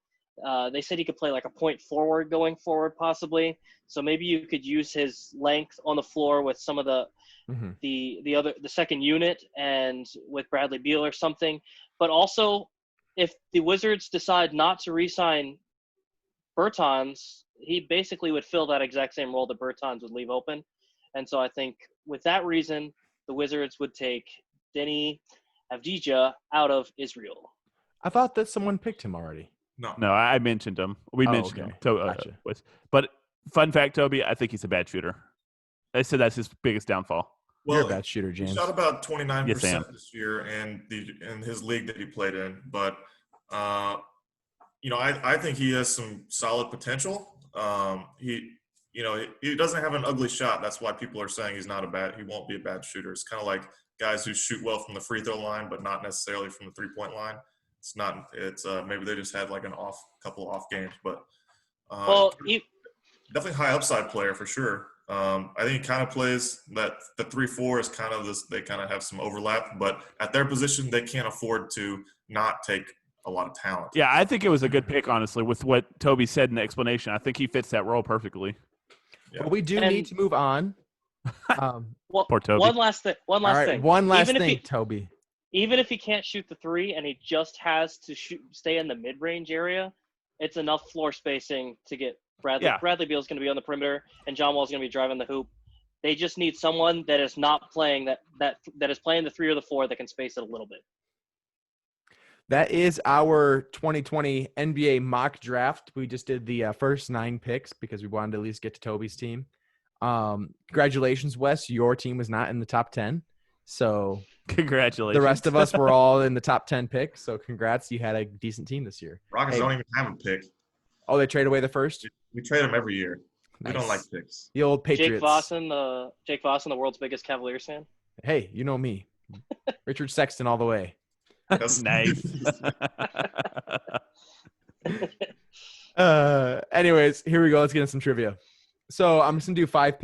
They said he could play like a point forward going forward, possibly. So maybe you could use his length on the floor with some of the second unit and with Bradley Beal or something. But also, if the Wizards decide not to re-sign Bertans, he basically would fill that exact same role that Bertans would leave open. And so I think with that reason, the Wizards would take Denny Avdija out of Israel. I thought that someone picked him already. No, I mentioned him. We mentioned him. So, gotcha. But fun fact, Toby, I think he's a bad shooter. They said that's his biggest downfall. Well, you're a bad shooter, James. He shot about 29% this year in his league that he played in. But, I think he has some solid potential. He doesn't have an ugly shot. That's why people are saying he won't be a bad shooter. It's kind of like guys who shoot well from the free throw line, but not necessarily from the 3-point line. Maybe they just had like couple off games, but definitely high upside player for sure. I think he kind of plays that the 3-4 is kind of this. They kind of have some overlap, but at their position, they can't afford to not take a lot of talent. Yeah, I think it was a good pick, honestly, with what Toby said in the explanation. I think he fits that role perfectly. Yeah. But we do need to move on. Poor Toby. One last thing. One last thing, Toby. Even if he can't shoot the 3 and he just has to stay in the mid-range area, it's enough floor spacing to get Bradley. Yeah. Bradley Beal's going to be on the perimeter, and John Wall's going to be driving the hoop. They just need someone that is not playing that is playing the 3 or the 4 that can space it a little bit. That is our 2020 NBA mock draft. We just did the first 9 picks because we wanted to at least get to Toby's team. Congratulations, Wes. Your team was not in the top 10. So congratulations. The rest of us were all in the top 10 picks. So congrats. You had a decent team this year. Rockets don't even have a pick. Oh, they trade away the first? We trade them every year. Nice. We don't like picks. The old Patriots. Jake Vossen, the world's biggest Cavaliers fan. Hey, you know me. Richard Sexton all the way. That's nice. Anyways, here we go. Let's get into some trivia. So I'm just gonna do 5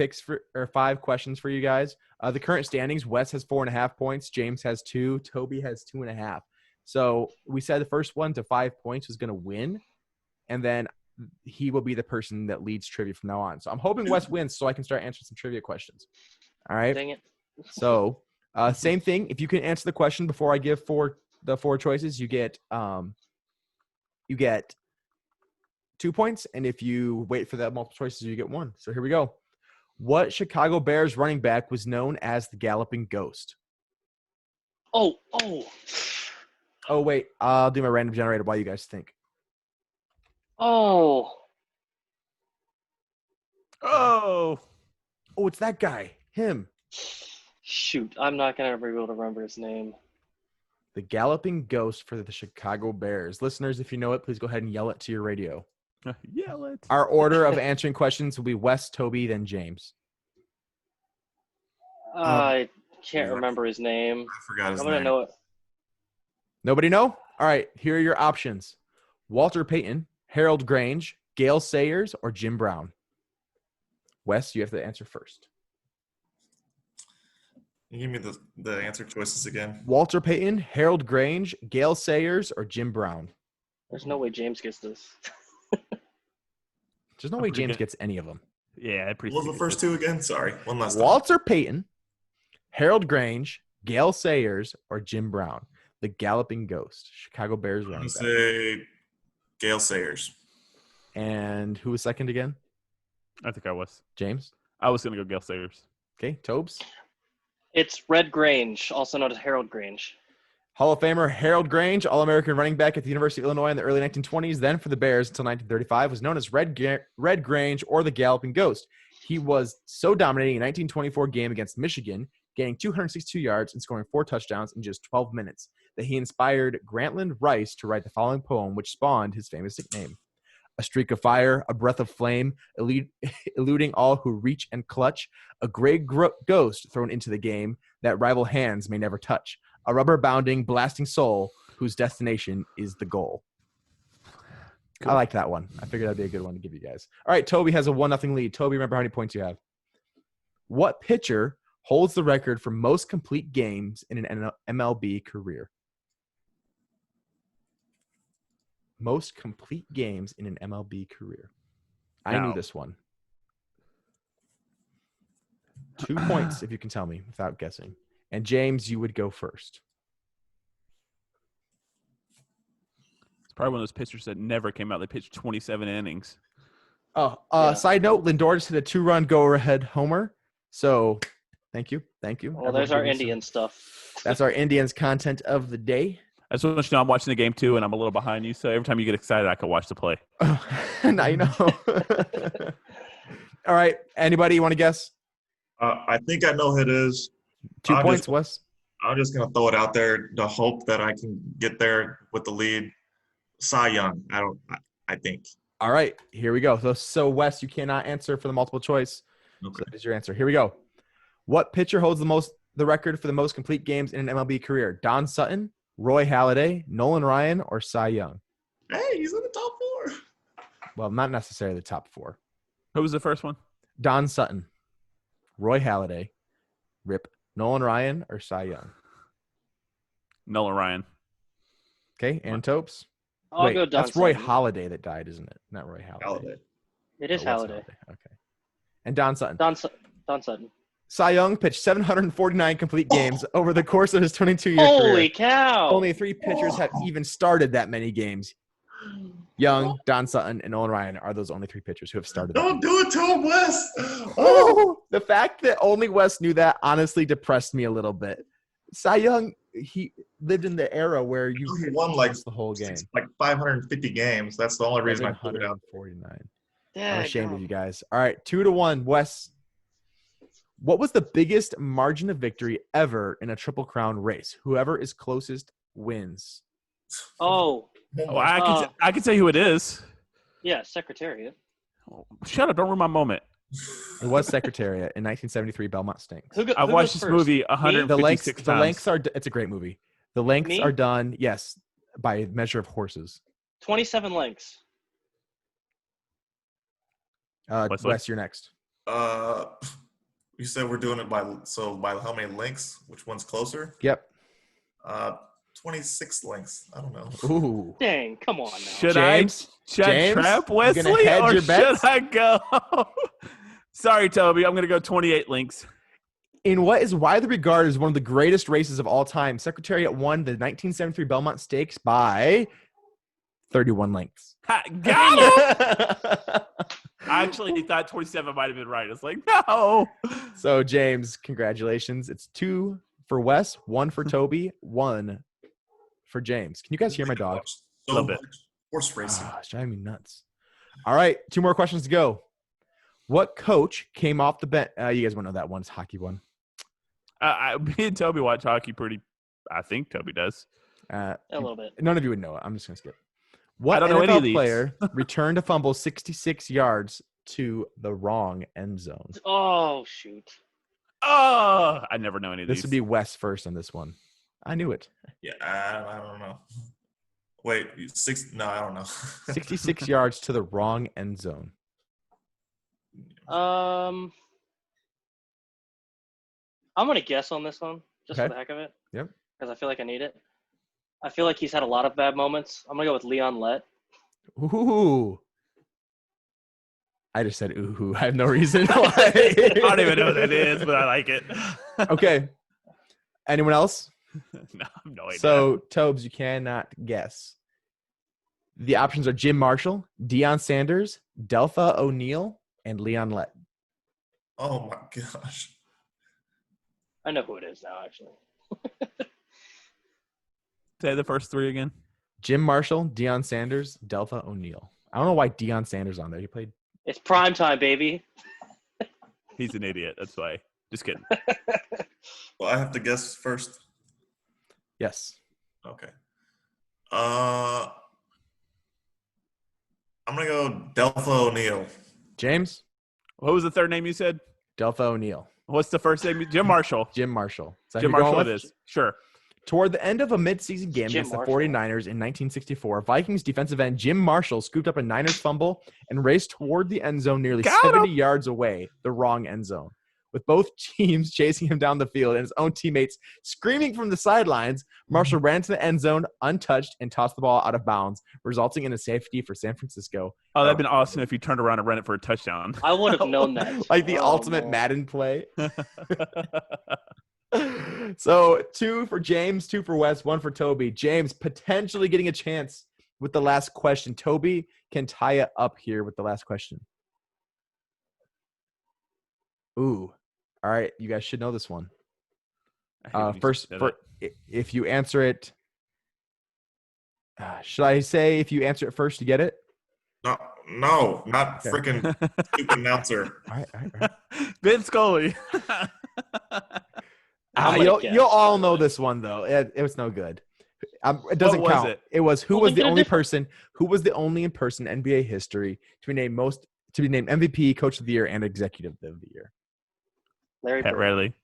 questions for you guys. The current standings: Wes has 4.5 points, James has 2, Toby has 2.5. So we said the first one to 5 points was gonna win, and then he will be the person that leads trivia from now on. So I'm hoping Wes wins so I can start answering some trivia questions. All right. Dang it. So same thing. If you can answer the question before I give the 4 choices, you get 2 points, and if you wait for the multiple choices, you get 1. So here we go. What Chicago Bears running back was known as the Galloping Ghost? Oh, wait. I'll do my random generator while you guys think. Oh, it's that guy. Him. shoot. I'm not going to be able to remember his name. The Galloping Ghost for the Chicago Bears. Listeners, if you know it, please go ahead and yell it to your radio. Yell it. Our order of answering questions will be Wes, Toby, then James. I can't remember his name. I forgot his I'm name. going to know it. Nobody know? All right, here are your options. Walter Payton, Harold Grange, Gale Sayers, or Jim Brown. Wes, you have to answer first. Give me the answer choices again. Walter Payton, Harold Grange, Gale Sayers, or Jim Brown. There's no way James gets this. There's no way James gets any of them. Yeah, What was the first two again? Sorry, one last time. Walter Payton, Harold Grange, Gale Sayers, or Jim Brown. The Galloping Ghost, Chicago Bears running back. I'm going to say Gale Sayers. And who was second again? I think I was. James? I was going to go Gale Sayers. Okay, Tobes? It's Red Grange, also known as Harold Grange. Hall of Famer Harold Grange, All-American running back at the University of Illinois in the early 1920s, then for the Bears until 1935, was known as Red Grange or the Galloping Ghost. He was so dominating in a 1924 game against Michigan, gaining 262 yards and scoring 4 touchdowns in just 12 minutes, that he inspired Grantland Rice to write the following poem, which spawned his famous nickname. A streak of fire, a breath of flame, eluding all who reach and clutch, a gray ghost thrown into the game that rival hands may never touch, a rubber-bounding, blasting soul whose destination is the goal. Cool. I liked that one. I figured that'd be a good one to give you guys. All right, Toby has a 1-0 lead. Toby, remember how many points you have. What pitcher holds the record for most complete games in an MLB career? Most complete games in an MLB career. I knew this one. 2 points if you can tell me without guessing. And James, you would go first. It's probably one of those pitchers that never came out. They pitched 27 innings. Side note, Lindor just hit a 2-run go-ahead homer. So thank you. Well, there's our Indian stuff. That's our Indians content of the day. I just want you to know I'm watching the game too, and I'm a little behind you. So every time you get excited, I can watch the play. Now you know. All right. Anybody want to guess? I think I know who it is. 2 points, Wes. I'm just going to throw it out there to hope that I can get there with the lead. Cy Young. I think. All right. Here we go. So Wes, you cannot answer for the multiple choice. Okay. So that is your answer. Here we go. What pitcher holds the record for the most complete games in an MLB career? Don Sutton, Roy Halladay, Nolan Ryan, or Cy Young? Hey, he's in the top 4. Well, not necessarily the top 4. Who was the first one? Don Sutton, Roy Halladay, Rip, Nolan Ryan, or Cy Young? Nolan Ryan. Okay, and Topes? I'll go Don that's Roy Sutton. Halladay that died, isn't it? Not Roy Halladay. It is Halladay. Okay. And Don Sutton. Don Sutton. Cy Young pitched 749 complete games over the course of his 22-year career. Holy cow! Only 3 pitchers have even started that many games. Young, Don Sutton, and Nolan Ryan are those only 3 pitchers who have started. Don't do it to him, Wes. Oh, the fact that only Wes knew that honestly depressed me a little bit. Cy Young, he lived in the era where he won like the whole game, like 550 games. That's the only reason I put it out. 149. Yeah, I'm ashamed of you guys. All right, 2-1. Wes, what was the biggest margin of victory ever in a Triple Crown race? Whoever is closest wins. Oh, I can tell you who it is. Yeah, Secretariat. Oh, shut up! Don't ruin my moment. It was Secretariat in 1973. Belmont Stinks. I watched this movie 156 times. The lengths are. It's a great movie. The lengths are done. Yes, by measure of horses. 27 lengths. Wes, you're next. You said we're doing it by how many lengths? Which one's closer? Yep. 26 lengths. I don't know. Ooh. Dang, come on now. Should I trap Wesley or should I go? Sorry, Toby. I'm going to go 28 lengths. In what is widely regarded as one of the greatest races of all time, Secretariat won the 1973 Belmont Stakes by 31 lengths. Got him! I actually thought 27 might have been right. It's like, no. So, James, congratulations. It's 2 for Wes, 1 for Toby, 1 for James. Can you guys hear my dog? A little bit. Horse racing. It's driving me nuts. All right, 2 more questions to go. What coach came off the bench? You guys want to know that one? It's a hockey one. Me and Toby watch hockey pretty. I think Toby does. A little bit. None of you would know it. I'm just going to skip. What I don't know any of these. player returned a fumble 66 yards to the wrong end zone? Oh, shoot. Oh, I never know any of these. This would be Wes first on this one. I knew it. Yeah, I don't know. Wait, No, I don't know. 66 yards to the wrong end zone. I'm gonna guess on this one just for the heck of it. Yep. Because I feel like I need it. I feel like he's had a lot of bad moments. I'm gonna go with Leon Lett. Ooh. I just said ooh. I have no reason why. I don't even know what that is, but I like it. Okay. Anyone else? No, no idea. So, Tobes, you cannot guess. The options are Jim Marshall, Deion Sanders, Deltha O'Neal, and Leon Lett. Oh, my gosh. I know who it is now, actually. Say the first 3 again. Jim Marshall, Deion Sanders, Deltha O'Neal. I don't know why Deion Sanders on there. He played. It's prime time, baby. He's an idiot. That's why. Just kidding. Well, I have to guess first. Yes. Okay. I'm gonna go Deltha O'Neal. James? What was the third name you said? Deltha O'Neal. What's the first name? Jim Marshall. Jim Marshall. Is that Jim who you're Marshall going it with? is. Sure. Toward the end of a midseason game Jim against Marshall. the 49ers in 1964, Vikings defensive end Jim Marshall scooped up a Niners fumble and raced toward the end zone nearly 70 yards away, the wrong end zone. With both teams chasing him down the field and his own teammates screaming from the sidelines, Marshall ran to the end zone untouched and tossed the ball out of bounds, resulting in a safety for San Francisco. Oh, that'd been awesome if you turned around and ran it for a touchdown. I would have known that. Like the ultimate Madden play. So 2 for James, 2 for Wes, 1 for Toby. James potentially getting a chance with the last question. Toby can tie it up here with the last question. Ooh. All right. You guys should know this one. If you answer it, should I say if you answer it first, you get it? No, not freaking stupid announcer. All right. Vince Scully. You'll all know this one though. It was no good. It doesn't count. It was who was the only person in NBA history to be named MVP, Coach of the Year, and Executive of the Year. Larry Pat Bird. Riley.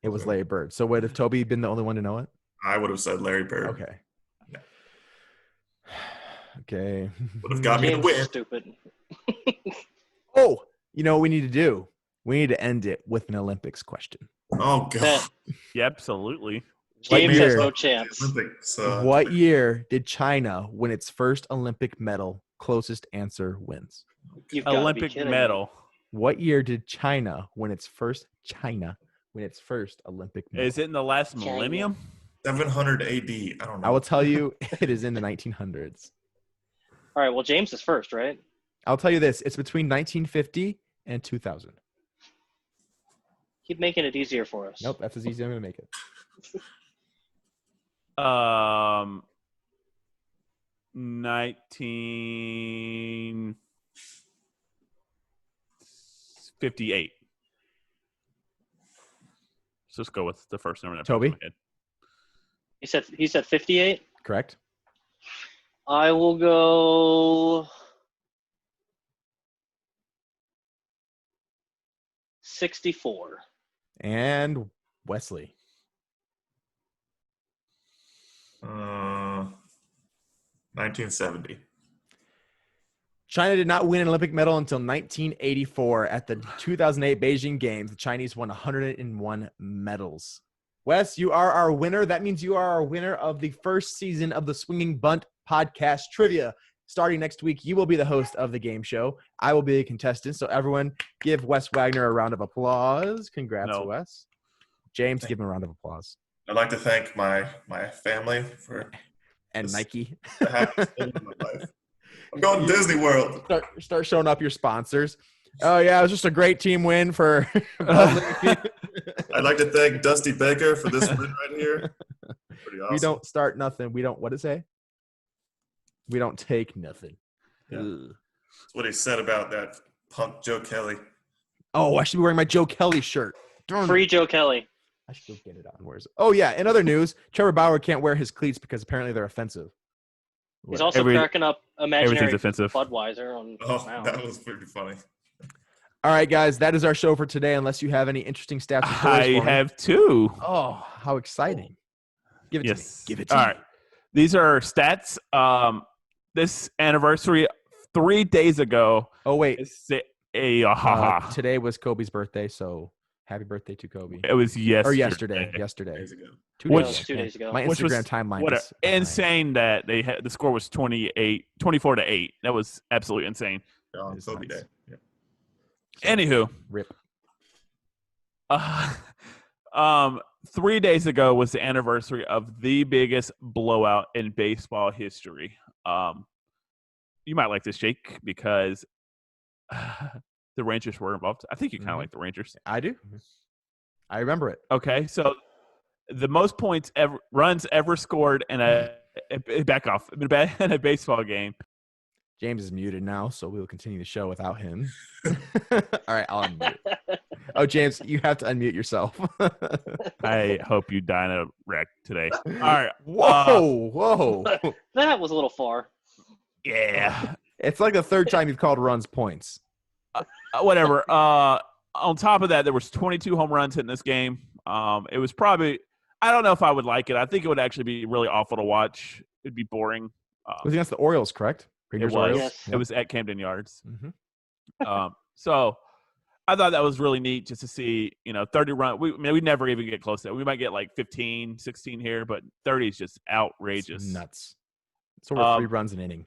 It was Larry Bird. So would have Toby been the only one to know it? I would have said Larry Bird. Okay. Okay. Would have got me to win. Stupid. Oh, you know what we need to do? We need to end it with an Olympics question. Oh, God. Yeah, absolutely. James has no chance. Olympics, What year did China win its first Olympic medal? Closest answer wins. Olympic medal. What year did China win its first Olympic medal? Is it in the last millennium? 700 AD. I don't know. I will tell you, it is in the 1900s. All right. Well, James is first, right? I'll tell you this. It's between 1950 and 2000. Keep making it easier for us. Nope, that's as easy as I'm going to make it. 1958. So let's go with the first number. Toby? He said 58? Correct. I will go 64. And Wesley. 1970. China did not win an Olympic medal until 1984 at the 2008 Beijing Games. The Chinese won 101 medals. Wes, you are our winner. That means you are our winner of the first season of the Swinging Bunt Podcast Trivia. Starting next week, you will be the host of the game show. I will be a contestant. So everyone give Wes Wagner a round of applause. Congrats, Wes. James, give him a round of applause. I'd like to thank my family for and Nike. The happiest thing in my life. I'm going to Disney World. Start showing up your sponsors. Oh, yeah, it was just a great team win for I'd like to thank Dusty Baker for this win right here. Pretty awesome. We don't start nothing. We don't – what did it say? We don't take nothing. That's what he said about that punk Joe Kelly. Oh, I should be wearing my Joe Kelly shirt. Free Joe Kelly. I should go get it on. Where's it? Oh, yeah. In other news, Trevor Bauer can't wear his cleats because apparently they're offensive. He's also cracking up imaginary offensive. Budweiser on. Oh, that was pretty funny. All right, guys, that is our show for today. Unless you have any interesting stats or stories I for me. have two. Oh, how exciting! Give it to me. Give it to All me. right. These are stats. This anniversary 3 days ago. Oh wait, Today was Kobe's birthday, so happy birthday to Kobe. It was yesterday. 2 days ago. My Instagram timeline is insane that they had the score was 24-8. That was absolutely insane. Kobe Day. Yeah. Anywho, rip. 3 days ago was the anniversary of the biggest blowout in baseball history. You might like this, Jake, because the Rangers were involved. I think you kind of like the Rangers. I do. I remember it. Okay, so the most points runs ever scored in a baseball game. James is muted now, so we will continue the show without him. All right, I'll unmute. Oh, James, you have to unmute yourself. I hope you die in a wreck today. All right. Whoa. That was a little far. Yeah. It's like the third time you've called runs points. Whatever. On top of that, there was 22 home runs in this game. It was probably – I don't know if I would like it. I think it would actually be really awful to watch. It would be boring. It was against the Orioles, correct? It was. Yes. It was at Camden Yards. Mm-hmm. So I thought that was really neat just to see, 30 run. We never even get close to that. We might get like 15, 16 here, but 30 is just outrageous. It's nuts. It's over 3 runs an inning.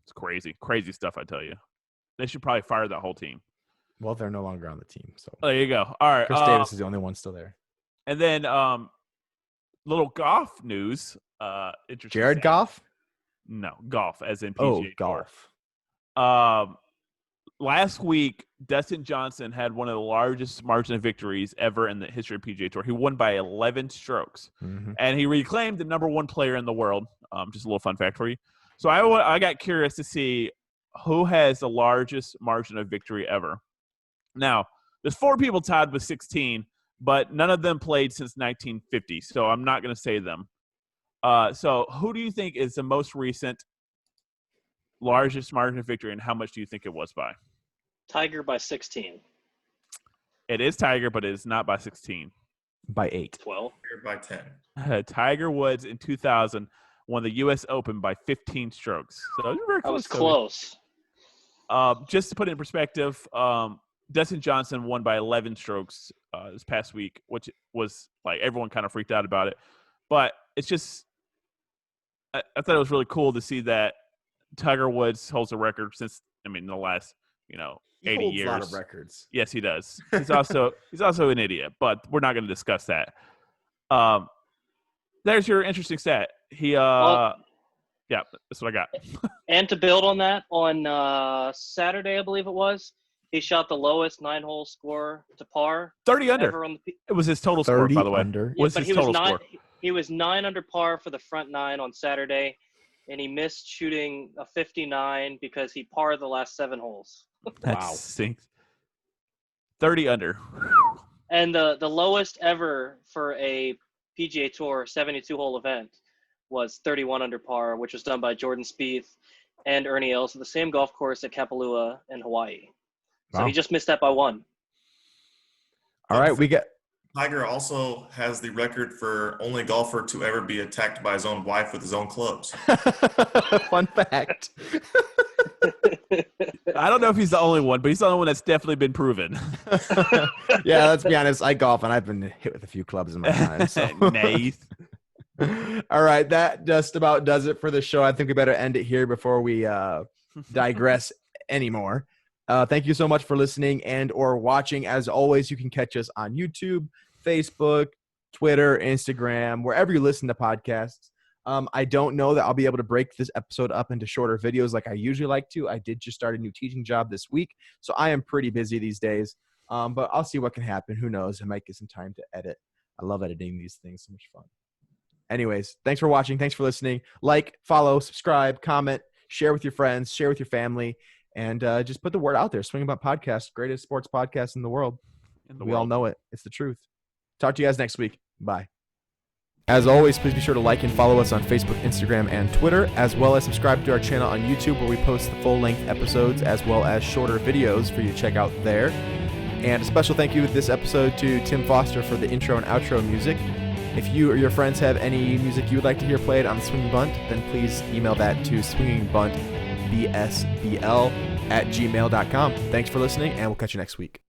It's crazy. Crazy stuff, I tell you. They should probably fire that whole team. Well, they're no longer on the team. So there you go. All right. Chris Davis is the only one still there. And then little golf news. Interesting. Jared Goff? No, golf as in PGA Tour. Golf. Last week, Dustin Johnson had one of the largest margin of victories ever in the history of PGA Tour. He won by 11 strokes, and he reclaimed the number 1 player in the world. Just a little fun fact for you. So I got curious to see who has the largest margin of victory ever. Now, there's 4 people tied with 16, but none of them played since 1950, so I'm not going to say them. So who do you think is the most recent largest margin of victory, and how much do you think it was by? Tiger by 16. It is Tiger, but it is not by 16. By 8. 12. By 10. Tiger Woods in 2000 won the U.S. Open by 15 strokes. So very close. That was close. Just to put it in perspective, Dustin Johnson won by 11 strokes this past week, which was like everyone kind of freaked out about it. But it's just I thought it was really cool to see that Tiger Woods holds a record since, the last, 80 years. A lot of records. Yes, he does. He's also an idiot, but we're not going to discuss that. There's your interesting stat. Yeah, that's what I got. And to build on that, on Saturday, I believe it was, he shot the lowest 9-hole score to par. 30 under. It was his total score, by the way. Under. Was his total score. He was 9 under par for the front 9 on Saturday, and he missed shooting a 59 because he parred the last 7 holes. That stinks. 30 under. And the lowest ever for a PGA Tour 72-hole event was 31 under par, which was done by Jordan Spieth and Ernie Els at the same golf course at Kapalua in Hawaii. So he just missed that by 1. All right, we got. Tiger also has the record for only golfer to ever be attacked by his own wife with his own clubs. Fun fact. I don't know if he's the only one, but he's the only one that's definitely been proven. Yeah, let's be honest. I golf, and I've been hit with a few clubs in my time. So. Nice. All right, that just about does it for the show. I think we better end it here before we digress anymore. Thank you so much for listening and or watching. As always, you can catch us on YouTube, Facebook, Twitter, Instagram, wherever you listen to podcasts. I don't know that I'll be able to break this episode up into shorter videos like I usually like to. I did just start a new teaching job this week, so I am pretty busy these days. But I'll see what can happen. Who knows? I might get some time to edit. I love editing these things. So much fun. Anyways, thanks for watching. Thanks for listening. Like, follow, subscribe, comment, share with your friends, share with your family, and just put the word out there. Swinging Bunt Podcast, greatest sports podcast in the world. We all know it. It's the truth. Talk to you guys next week. Bye. As always, please be sure to like and follow us on Facebook, Instagram, and Twitter, as well as subscribe to our channel on YouTube, where we post the full-length episodes as well as shorter videos for you to check out there. And a special thank you this episode to Tim Foster for the intro and outro music. If you or your friends have any music you would like to hear played on the Swinging Bunt, then please email that to swingingbuntbsbl@gmail.com. Thanks for listening, and we'll catch you next week.